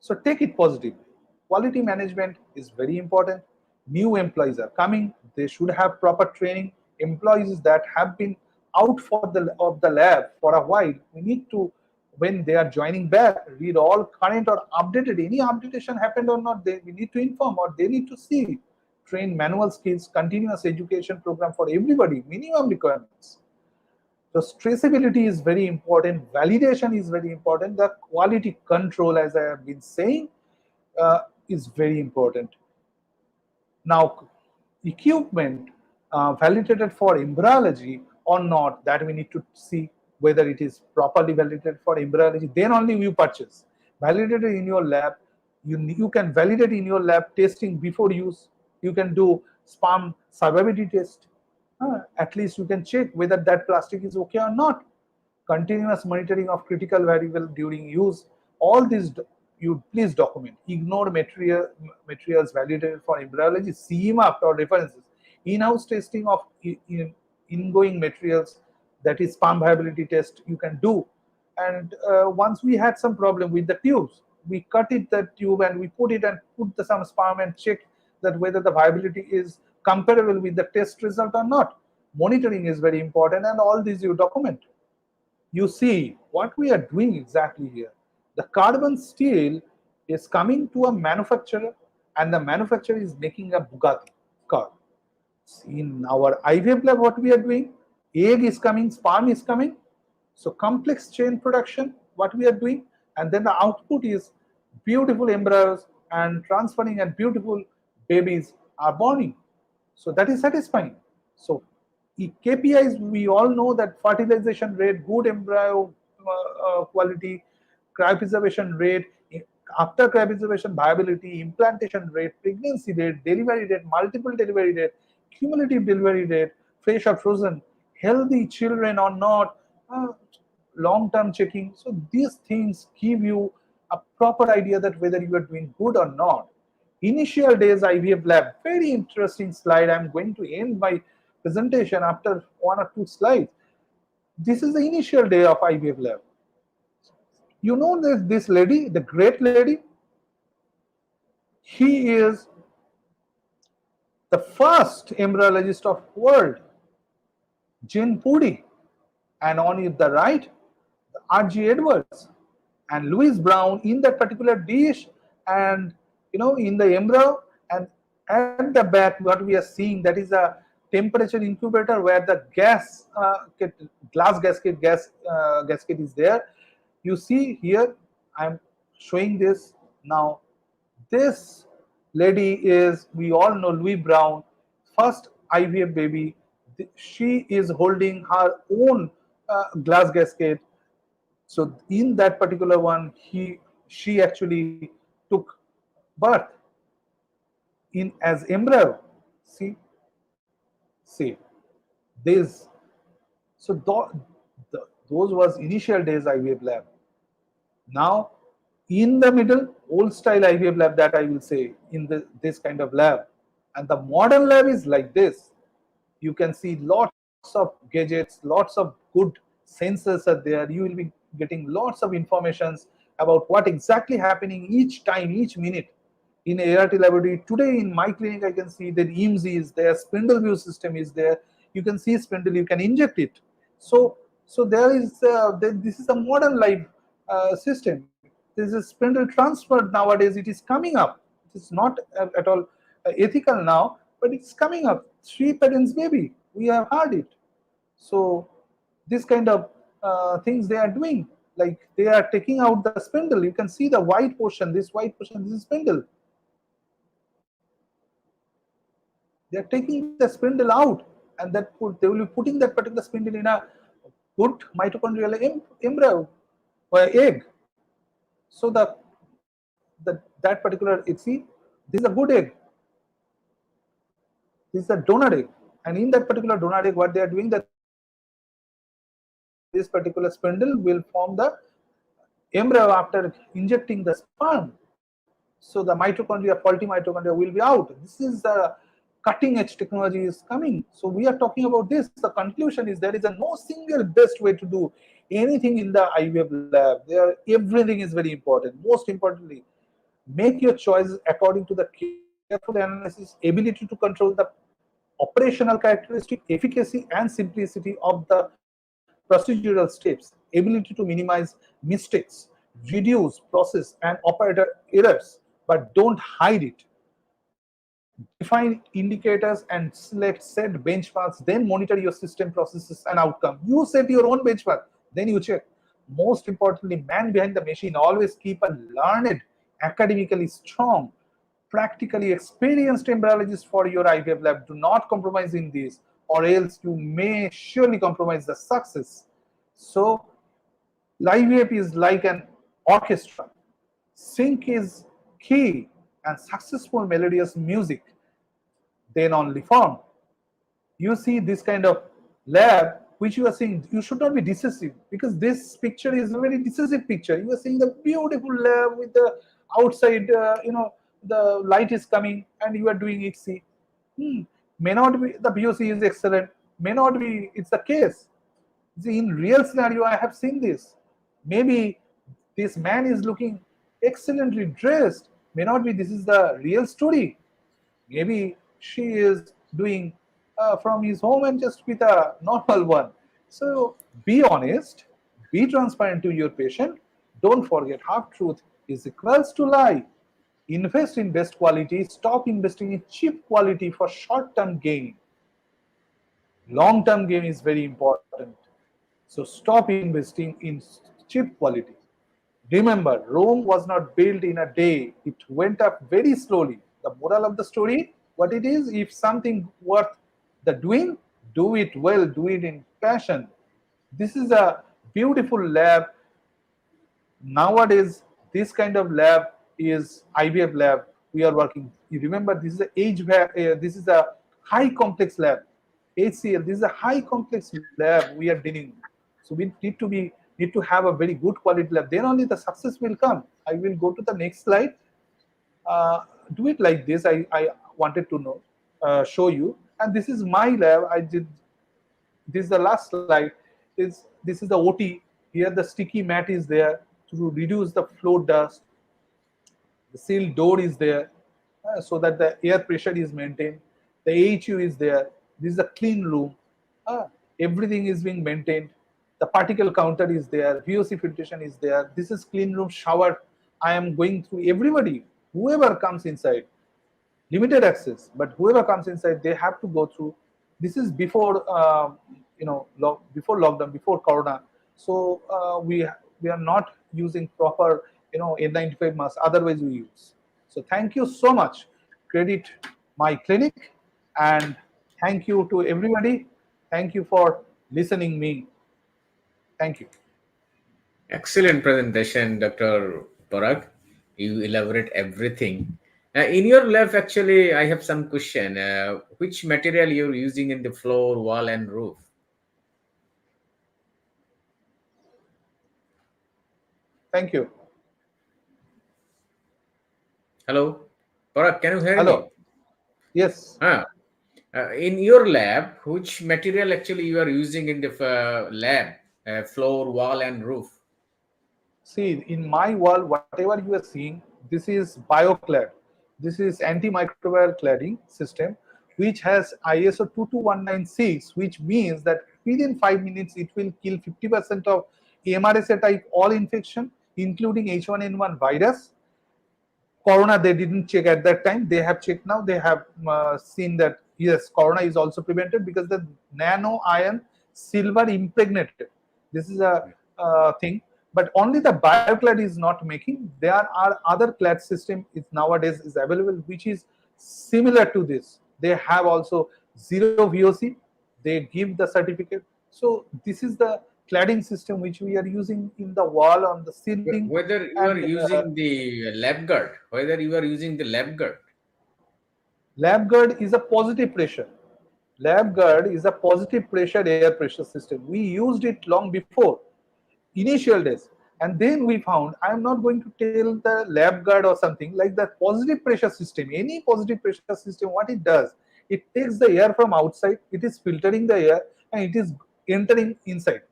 So take it positively. Quality management is very important. New employees are coming. They should have proper training. Employees that have been out of the lab for a while, we need to, when they are joining back, read all current or updated. Any updation happened or not, we need to inform or they need to see. Train manual skills, continuous education program for everybody, minimum requirements. So traceability is very important. Validation is very important. The quality control, as I have been saying, is very important. Now, equipment validated for embryology or not, that we need to see whether it is properly validated for embryology. Then only you purchase. Validated in your lab. You can validate in your lab testing before use. You can do sperm survivability test. At least you can check whether that plastic is okay or not. Continuous monitoring of critical variable during use. All these you please document. Ignore materials validated for embryology. CMAP or references. In-house testing of ingoing materials, that is sperm viability test you can do. And once we had some problem with the tubes, we cut it that tube and we put it and put some sperm and check that whether the viability is comparable with the test result or not. Monitoring is very important, and all these you document. You see what we are doing exactly here. The carbon steel is coming to a manufacturer, and the manufacturer is making a Bugatti car. In our IVF lab, what we are doing, egg is coming, sperm is coming. So complex chain production, what we are doing, and then the output is beautiful embryos and transferring, and beautiful babies are born. So that is satisfying. So KPIs, we all know that fertilization rate, good embryo quality, cryopreservation rate, after cryopreservation viability, implantation rate, pregnancy rate, delivery rate, multiple delivery rate, cumulative delivery rate, fresh or frozen, healthy children or not, long-term checking. So these things give you a proper idea that whether you are doing good or not. Initial days IVF lab, very interesting slide. I'm going to end my presentation after one or two slides. This is the initial day of IVF lab. You know this lady, the great lady, he is the first embryologist of world, Jane Pudi, and on the right, R.G. Edwards and Louis Brown in that particular dish, and in the embryo, and at the back what we are seeing, that is a temperature incubator where the glass gasket is there. You see here, I'm showing this now. This lady is, we all know, Louis Brown, first IVF baby. She is holding her own glass gasket. So in that particular one, she actually took birth in as embryo. See, see this. So those was initial days IVF lab. Now, in the middle, old style IVF lab, that I will say, in this kind of lab, and the modern lab is like this. You can see lots of gadgets, lots of good sensors are there. You will be getting lots of informations about what exactly happening each time, each minute in ART laboratory. Today in my clinic, I can see that EMZ is there, spindle view system is there. You can see spindle, you can inject it. So there is this is a modern life system. This is spindle transfer nowadays. It is coming up. It is not at all ethical now, but it's coming up. 3 parents baby, we have heard it. So this kind of things they are doing, like they are taking out the spindle. You can see the white portion, this white portion, this is spindle. They are taking the spindle out, and they will be putting that particular spindle in a good mitochondrial embryo or egg. So that particular, see, this is a good egg. This is a donor egg, and in that particular donor egg, what they are doing, that this particular spindle will form the embryo after injecting the sperm. So the mitochondria, faulty mitochondria will be out. This is the cutting edge technology is coming. So we are talking about this. The conclusion is there is a no single best way to do anything in the IVF lab. There, everything is very important. Most importantly, make your choices according to the careful analysis, ability to control the operational characteristic, efficacy and simplicity of the procedural steps, ability to minimize mistakes, reduce process and operator errors, but don't hide it. Define indicators and set benchmarks, then monitor your system processes and outcome. You set your own benchmark, then you check. Most importantly, man behind the machine, always keep a learned, academically strong, practically experienced embryologist for your IVF lab. Do not compromise in this, or else you may surely compromise the success. So, IVF is like an orchestra. Sync is key, and successful melodious music then only form. You see this kind of lab which you are seeing, you should not be decisive, because this picture is a very decisive picture. You are seeing the beautiful lab with the outside, the light is coming and you are doing it. See, may not be the POC is excellent, may not be it's the case. See, in real scenario, I have seen this. Maybe this man is looking excellently dressed. May not be this is the real story. Maybe she is doing from his home and just with a normal one. So be honest, be transparent to your patient. Don't forget, half truth is equals to lie. Invest in best quality, stop investing in cheap quality for short term gain. Long term gain is very important. So stop investing in cheap quality. Remember, Rome was not built in a day, it went up very slowly. The moral of the story, what it is, if something worth the doing, do it well, do it in passion. This is a beautiful lab. Nowadays, this kind of lab is IVF lab. We are working. You remember, this is a this is a high complex lab. HCL. This is a high complex lab we are dealing. So we need to have a very good quality lab. Then only the success will come. I will go to the next slide. Do it like this. I wanted to know, show you. And this is my lab. I did. This is the last slide. This is the OT. Here the sticky mat is there to reduce the floor dust. The sealed door is there so that the air pressure is maintained. The AHU is there. This is a clean room. Everything is being maintained. The particle counter is there. VOC filtration is there. This is clean room shower. I am going through everybody, whoever comes inside. Limited access, but whoever comes inside, they have to go through. This is before, before lockdown, before Corona. So we are not using proper, N95 mask. Otherwise, we use. So thank you so much. Credit my clinic, and thank you to everybody. Thank you for listening me. Thank you. Excellent presentation, Dr. Parag. You elaborate everything. In your lab, actually, I have some question. Which material you're using in the floor, wall, and roof? Thank you. Hello, Parag, can you hear me? Hello. Yes. In your lab, which material actually you are using in the lab, floor, wall, and roof? See, in my wall, whatever you are seeing, this is BioClad. This is antimicrobial cladding system, which has ISO 22196, which means that within 5 minutes it will kill 50% of MRSA type all infection, including H1N1 virus. Corona, they didn't check at that time. They have checked now. They have seen that yes, Corona is also prevented because the nano iron silver impregnated. This is a thing, but only the BioClad is not making. There are other clad system is nowadays is available, which is similar to this. They have also zero VOC. They give the certificate. So this is the cladding system which we are using in the wall, on the ceiling, Whether you are and using the lab guard, whether you are using the lab guard. lab guard is a positive pressure. Lab Okay. guard is a positive pressure air pressure system. We used it long before, initial days, and then we found, I am not going to tell the lab guard or something like that. Positive pressure system, any positive pressure system, what it does, it takes the air from outside, it is filtering the air, and it is entering inside.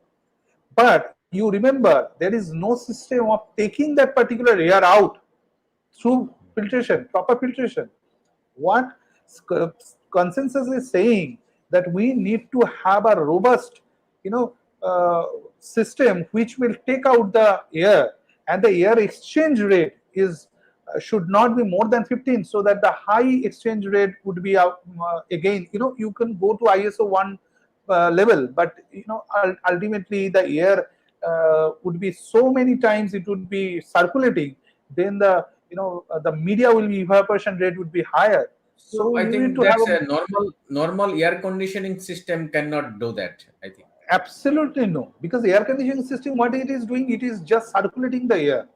But you remember, there is no system of taking that particular air out through filtration, proper filtration. What consensus is saying, that we need to have a robust, you know, system which will take out the air, and the air exchange rate is should not be more than 15, so that the high exchange rate would be again, you can go to ISO 1 level, but ultimately the air would be so many times it would be circulating, then the media will be, evaporation rate would be higher. So So I you need think to have that's a, a normal air conditioning system cannot do that, I think. absolutely no, because the air conditioning system, what it is doing, it is just circulating the air.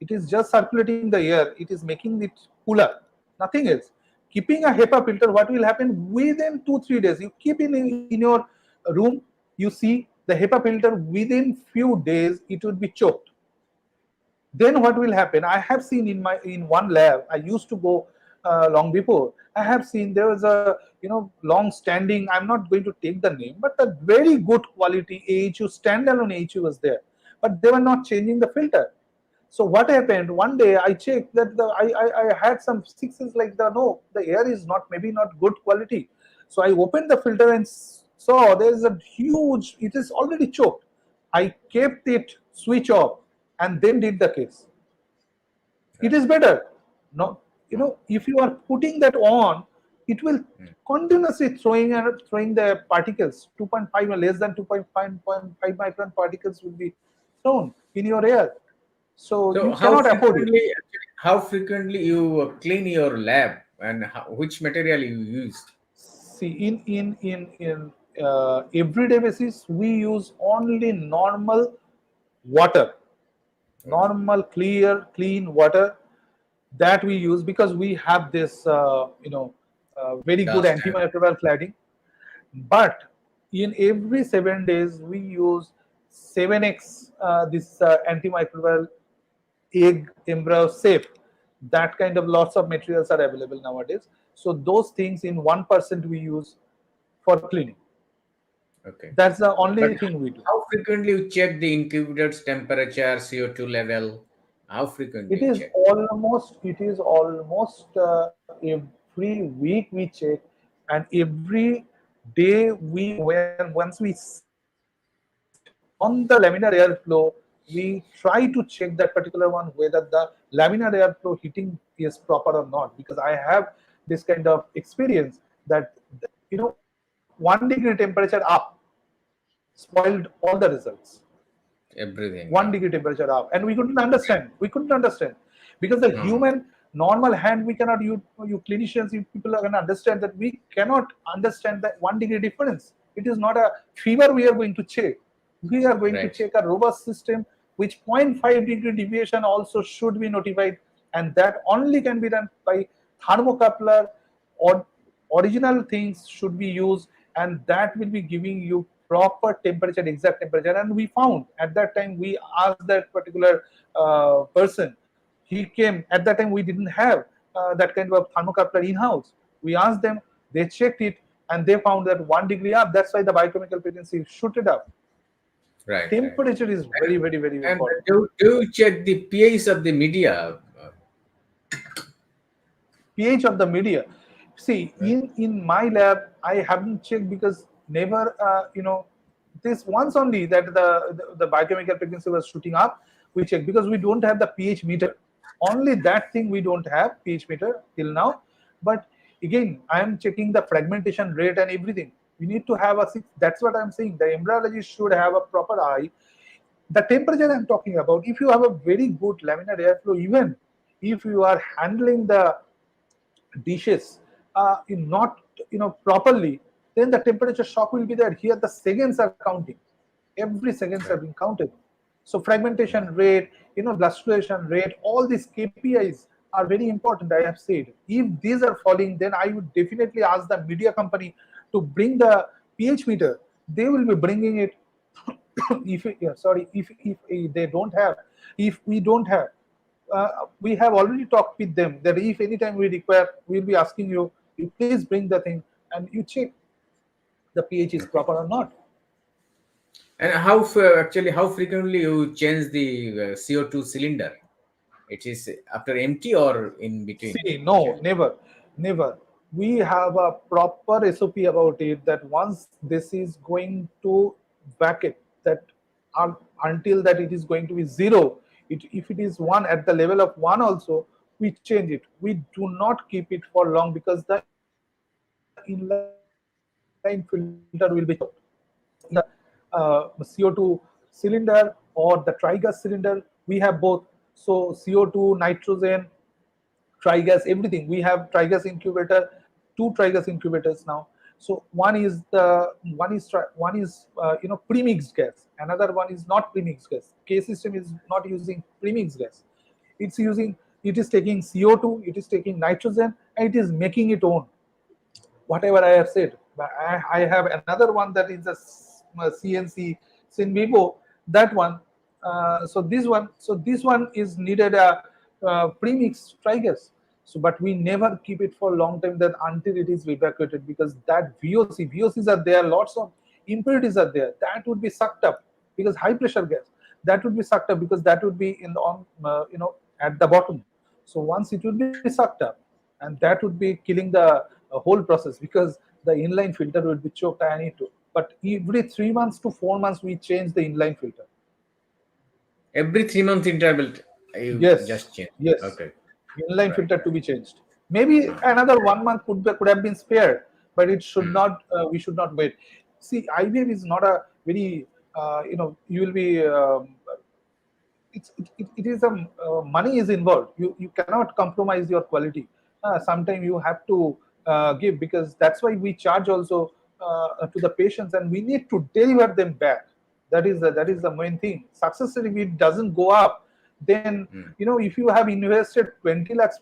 It is just circulating the air. It is making it cooler. Nothing else. Keeping a HEPA filter, what will happen within 2-3 days? You keep in your room. You see the HEPA filter within few days it would be choked. Then what will happen? I have seen in one lab. I used to go long before. I have seen there was a long standing. I'm not going to take the name, but a very good quality AHU, standalone AHU was there, but they were not changing the filter. So what happened? One day I checked that I had some sixes like the air is not, maybe not good quality. So I opened the filter and saw there is a huge. It is already choked. I kept it switch off and then did the case. It Right. is better. No, Hmm. if you are putting that on, it will Hmm. continuously throwing the particles, 2.5 or less than 2.5 micron particles will be thrown in your air. So So you cannot afford it. how frequently you clean your lab, and which material you used? See, in everyday basis, we use only water, Okay. normal clear clean water, that we use, because we have this very good Dust and antimicrobial cladding. But in every 7 days we use 7x this antimicrobial egg embryo safe. That kind of lots of materials are available nowadays. So those things in 1% we use for cleaning. okay. That's the But only thing we do. how frequently you check the incubator's temperature, CO2 level? How frequently you check? It is almost every week we check, and every day we when once we sit on the laminar airflow, we try to check that particular one whether the laminar airflow heating is proper or not, because I have this kind of experience that 1 degree temperature up spoiled all the results. Everything. 1 degree temperature up, and we couldn't understand because the Hmm. human normal hand, we cannot, you clinicians, you people are going to understand that we cannot understand that 1 degree difference. It is not a fever we are going to check. We are going to Right. check a robust system which 0.5 degree deviation also should be notified, and that only can be done by thermocoupler, or original things should be used, and that will be giving you proper temperature, exact temperature. And we found at that time, we asked that particular person, he came at that time, we didn't have that kind of thermocoupler in house. We asked them, they checked it, and they found that 1 degree up, that's why the biochemical pregnancy shooted up. Right. Right. Temperature is very, very, very And important. do you check the pH of the media? pH of the media. See, Right. in my lab, I haven't checked, because never, this once only that the biochemical pregnancy was shooting up, we checked, because we don't have the pH meter. Only that thing we don't have pH meter till now. But again, I am checking the fragmentation rate and everything. We need to have a six. That's what I'm saying. The embryologist should have a proper eye. The temperature I'm talking about. If you have a very good laminar airflow, even if you are handling the dishes not properly, then the temperature shock will be there. Here the seconds are counting. Every seconds are Right. being counted. So Yeah. fragmentation rate, blood fluctuation rate, all these KPIs are very important. I have said, if these are falling, then I would definitely ask the media company to bring the pH meter. They will be bringing it. If sorry, if they don't have, if we don't have, we have already talked with them that if anytime we require, we'll be asking you, you please bring the thing and you check the pH is Okay. proper or not. And actually how frequently you change the CO2 cylinder? It is after empty or in between? See, no, never, never. We have a proper SOP about it that once this is going to bracket that until that it is going to be zero. If it is one at the level of one also, we change it. We do not keep it for long because the inline filter will be choked. The CO2 cylinder or the trigas cylinder, we have both. So CO2, nitrogen, trigas, everything. We have trigas incubator, two trigas incubators now. So one is premixed gas. Another one is not premixed gas. K system is not using premixed gas. It's using, it is taking CO2, it is taking nitrogen, and it is making it own whatever I have said. But I have another one that is a CNC Sin Vivo. That one. So this one is needed a premix trigas. So, but we never keep it for a long time that until it is evacuated because that VOCs are there. Lots of impurities are there. That would be sucked up because high pressure gas. That would be sucked up because that would be in the on at the bottom. So once it would be sucked up, and that would be killing the whole process because the inline filter would be choked. I need to. But every 3 months to 4 months, we change the inline filter. Every 3 month interval, you Yes, just change. yes. Okay. Inline Right. filter to be changed. Maybe another 1 month could have been spared, but it should Hmm. not. We should not wait. See, IVF is not a very you will be it is a money is involved. You cannot compromise your quality. Sometimes you have to give because that's why we charge also to the patients, and we need to deliver them back. That is the main thing. Success rate, if it doesn't go up, then Hmm. if you have invested 20 lakhs,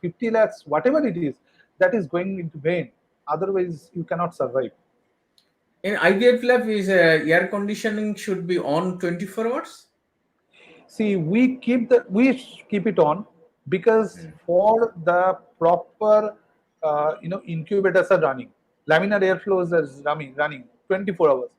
50 lakhs, whatever it is, that is going into vain. Otherwise, you cannot survive. In IVF lab, is air conditioning should be on 24 hours. See, we keep it on because Hmm. for the proper incubators are running. Laminar airflows is running 24 hours.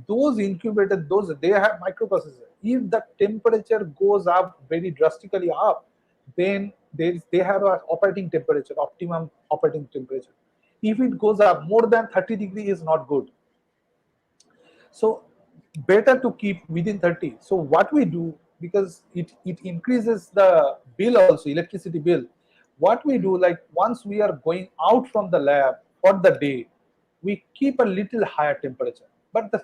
Those incubators, those they have microprocessor. If the temperature goes up very drastically up, then they have a operating temperature, optimum operating temperature. If it goes up more than 30 degree is not good. So better to keep within 30. So what we do, because it increases the bill also, electricity bill. What we do, like once we are going out from the lab for the day, we keep a little higher temperature. But the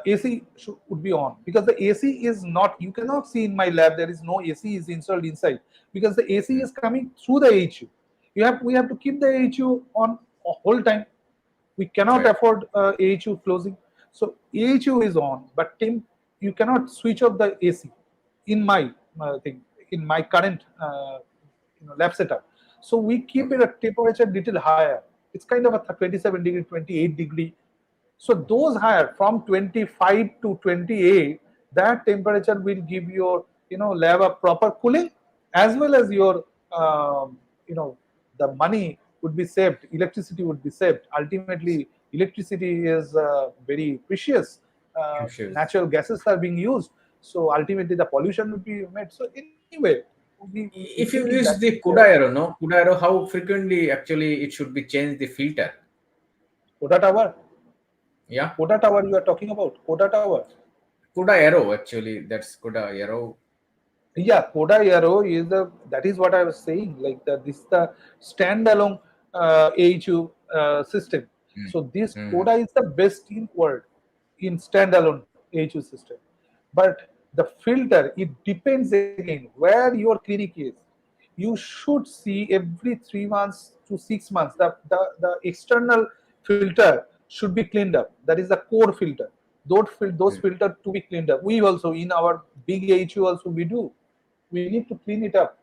AC would be on because the AC is not. You cannot see in my lab there is no AC is installed inside because the AC is coming through the AHU. We have to keep the AHU on a whole time. We cannot Right. afford AHU closing. So AHU is on, but you cannot switch off the AC in my thing, in my current lab setup. So we keep it Okay. a temperature little higher. It's kind of a 27 degree, 28-degree. So those higher from 25 to 28, that temperature will give your lab a proper cooling as well as your you know the money would be saved, electricity would be saved. Ultimately, electricity is very precious. Sure. Natural gases are being used, so ultimately the pollution would be met. So anyway, we If think you in that use the way. CUDA arrow, no CUDA arrow, how frequently actually it should be changed the filter? Koda Tower, Yeah. Koda Tower, you are talking about Koda Tower. CUDA arrow actually. That's CUDA arrow. Yeah, Koda Arrow is the that is what I was saying. Like this the standalone AHU system. Hmm. So this Hmm. Koda is the best in world in standalone AHU system. But the filter, it depends again where your clinic is. You should see every 3 months to 6 months the external filter should be cleaned up. That is the core filter. Those filter to be cleaned up. We also in our big HU also we do. We need to clean it up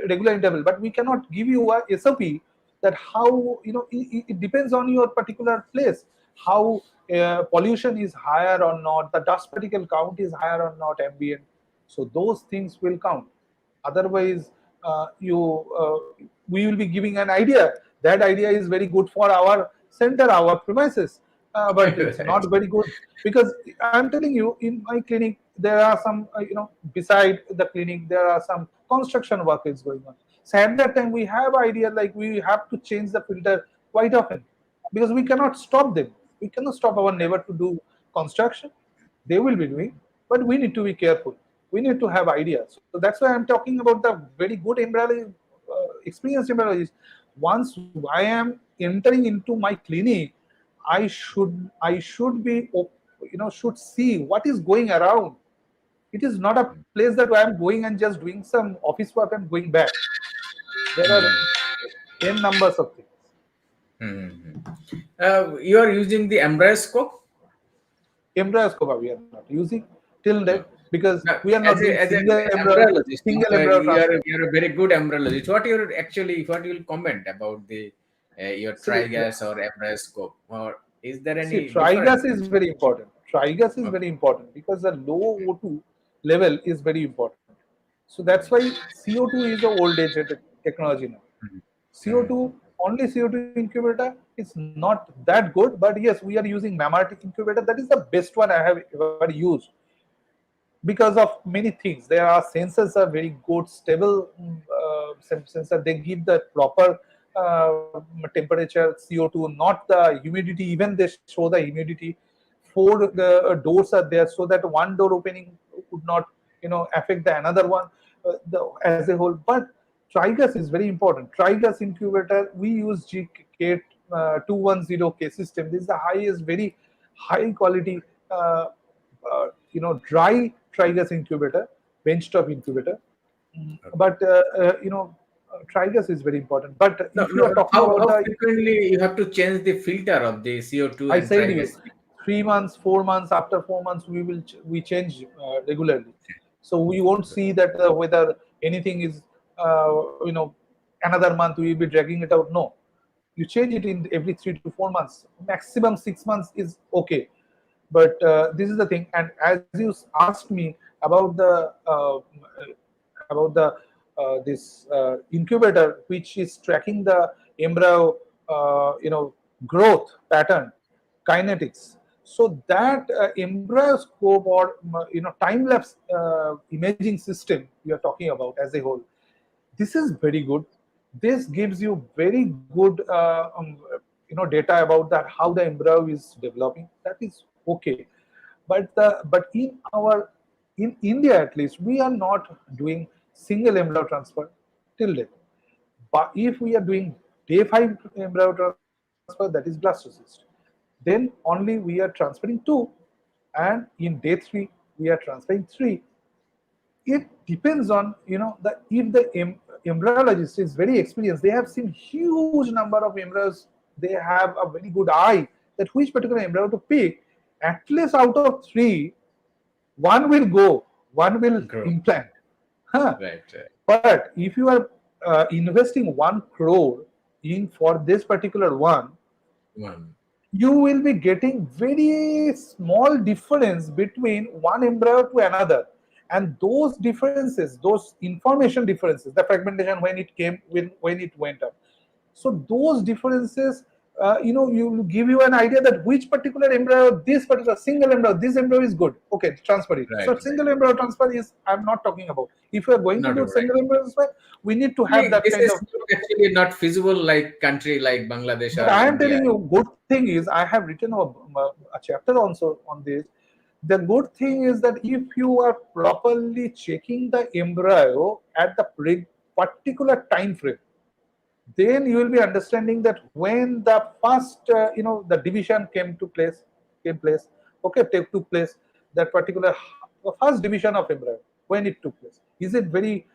regular interval, but we cannot give you a SOP that how it depends on your particular place, how pollution is higher or not, the dust particle count is higher or not, ambient. So those things will count. Otherwise, you we will be giving an idea. That idea is very good for our center, our premises, but it's Right. not very good because I'm telling you, in my clinic there are some beside the clinic there are some construction work is going on. So at that time we have idea like we have to change the filter quite often because we cannot stop them. We cannot stop our neighbor to do construction. They will be doing, but we need to be careful. We need to have ideas. So that's why I'm talking about the very good embryology, experienced embryologist. Once I am entering into my clinic, I should be should see what is going around. It is not a place that I am going and just doing some office work and going back. There are n numbers of things. You are using the embryoscope? Embryoscope we are not using till date No. because Now, we are not doing as an single embryo, embryologist, single embryo transfer. you're a very good embryologist. What you will comment about the your See, trigas or embryoscope, or is there see, any trigas difference is actually? very important. Trigas is Okay. very important because the low O2 level is very important. So that's why CO2 is the old age technology now. Mhm. CO2, only CO2 incubator is not that good, but yes, we are using mammotic incubator. That is the best one I have ever used because of many things. There are sensors are very good, stable sensor. They give the proper temperature, CO2, not the humidity. Even they show the humidity. Four doors are there so that one door opening would not affect the another one as a whole. But trigas is very important. Trigas incubator we use GK 210K system. This is the highest, very high quality dry trigas incubator, benchtop incubator. But trigas is very important. But No, if you no. are talking How about the, frequently you have to change the filter of the CO2 I and said you, trigas? 3 months, 4 months. After 4 months, we change regularly. So we won't see that whether anything is another month we will be dragging it out. No, you change it in every 3 to 4 months. Maximum 6 months is okay. But this is the thing. And as you asked me about the this incubator which is tracking the embryo growth pattern kinetics. So that embryoscope or time lapse imaging system we are talking about as a whole, this is very good. This gives you very good data about that how the embryo is developing. That is okay. But in our, in India at least, we are not doing single embryo transfer till date. But if we are doing day 5 embryo transfer, that is blastocyst, then only we are transferring 2, and in day 3 we are transferring 3. It depends on the, if the embryologist is very experienced, they have seen huge number of embryos, they have a very good eye that which particular embryo to pick. At least out of 3, one will go, one will Grow. implant. Huh. Right, right. But if you are investing 1 crore in for this particular one, One. you will be getting very small difference between one embryo to another. And those differences, those information differences, the fragmentation when it came, when it went up, so those differences you will give you an idea that which particular embryo, this particular single embryo, this embryo is good, okay, transfer it. Right, So right. single embryo transfer is, I'm not talking about. If you are going to Not do right. single embryo transfer, we need to have Actually, that this kind is of. actually not feasible like country like Bangladesh But or I am India. telling you, good thing is I have written a chapter also on this. The good thing is that if you are properly checking the embryo at the particular time frame, then you will be understanding that when the first the division came place, okay, took place, that particular first division of embryo, when it took place, is it very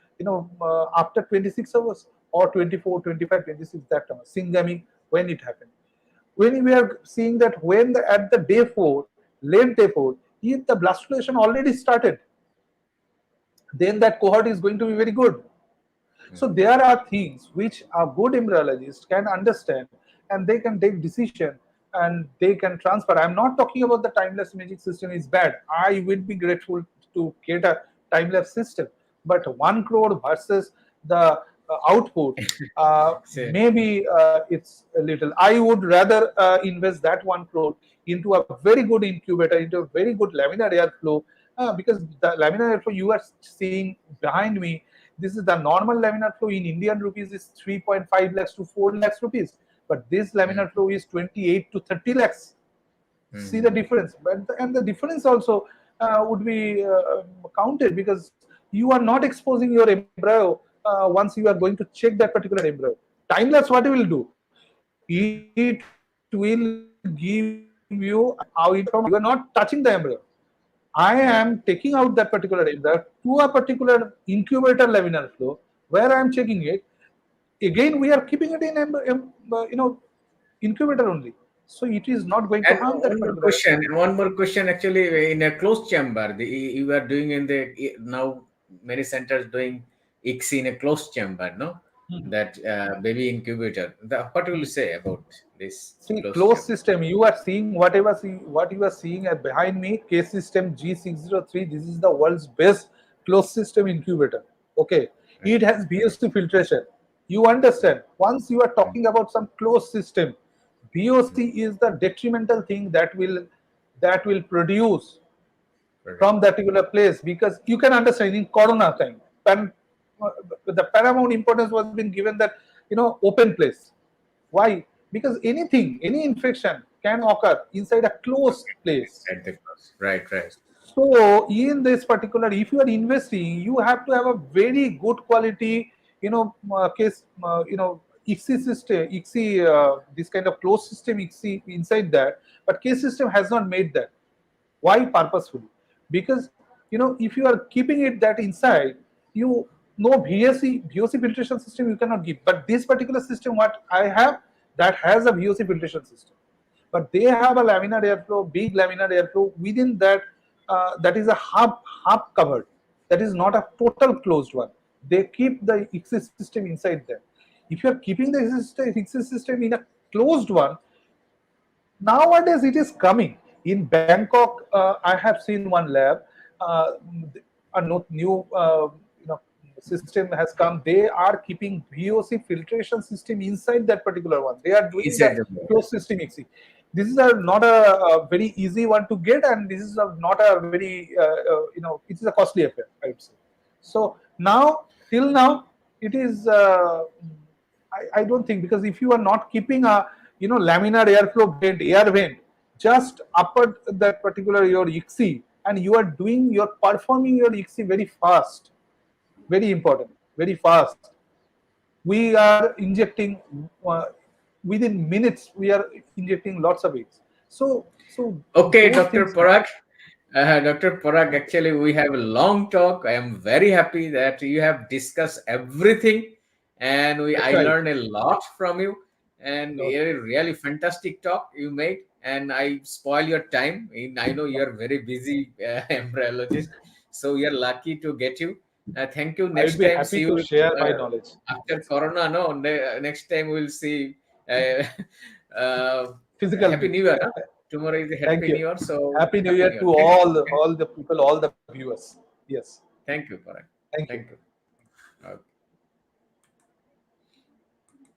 after 26 hours or 24, 25, 26, that time syngamy, when it happened. when we are seeing that when at the day 4, late day 4, if the blastulation already started, then that cohort is going to be very good. So Mhm. there are things which a good embryologist can understand, and they can take decision and they can transfer. I'm not talking about the timeless magic system is bad. I would be grateful to get a time-lapse system, but 1 crore versus the output, So, maybe it's a little. I would rather invest that 1 crore into a very good incubator, into a very good laminar airflow, because the laminar airflow you are seeing behind me, this is the normal laminar flow in Indian rupees is 3.5 lakhs to 4 lakhs rupees, but this laminar mhm, flow is 28 to 30 lakhs. See the mhm. difference, and the difference also would be counted, because you are not exposing your embryo once you are going to check that particular embryo. Time lapse, what it will do? It will give you output from the embryo. You are not touching the embryo. I am Yeah. taking out that particular embryo to a particular incubator laminar flow where I am checking it. Again, we are keeping it in incubator only, so it is not going to And harm that particular. one more question. Actually, in a closed chamber, you are doing in the now many centers doing ICSI in a closed chamber, no? Mhm. That baby incubator. What will you Mhm. say about this See, closed closed chamber? system. You are seeing what you are seeing at behind me. Case system G603. This is the world's best closed system incubator. Okay, Right. it has VOC filtration. You Mm, understand? Once you are mm, talking about some closed system, VOC mm. is the detrimental thing that will produce Correct. from that particular place, because you can understand in corona time, the paramount importance was been given that open place. Why? Because any infection can occur inside a closed place. Inside the close. Right. Right. So in this particular, if you are investing, you have to have a very good quality, case, ICSI system, ICSI, this kind of closed system ICSI inside that, but case system has not made that. Why purposefully? Because if you are keeping it that inside, you no VOC filtration system you cannot give. But this particular system, what I have, that has a VOC filtration system, but they have a laminar airflow, big laminar airflow within that. That is a half covered. That is not a total closed one. They keep the ICSI system inside there. If you are keeping the ICSI system in a closed one, nowadays it is coming in Bangkok. I have seen one lab. uh, a new system has come. They are keeping VOC filtration system inside that particular one. They are doing the Inside the wall. closed system XC. This is not a very easy one to get, and this is not a very it is a costly affair, I would say. So now, till now, it is. I don't think, because if you are not keeping a laminar airflow vent, air vent, just upper that particular your ICSI, and you're performing your ICSI very fast, very important, very fast. We are injecting uh, within minutes. We are injecting lots of eggs. So Okay, those Dr. things. Parag. Dr. Parag, actually, we have a long talk. I am very happy that you have discussed everything, and I I tried. learned a lot from you. And No, a really fantastic talk you made. And I spoil your time. I know you no. are very busy embryologist, so we are lucky to get you. Thank you. I would Next be time, happy see you to share my uh, knowledge. after Yes, Corona. No, next time we'll see. Uh, uh, physical Happy meet. New Year. Huh? Tomorrow is the Thank Happy you. New Year, so Happy New Happy Year New Year. to Thank you. all the people, all the viewers. Yes. Thank you, Parag. Thank you. Thank you. Okay.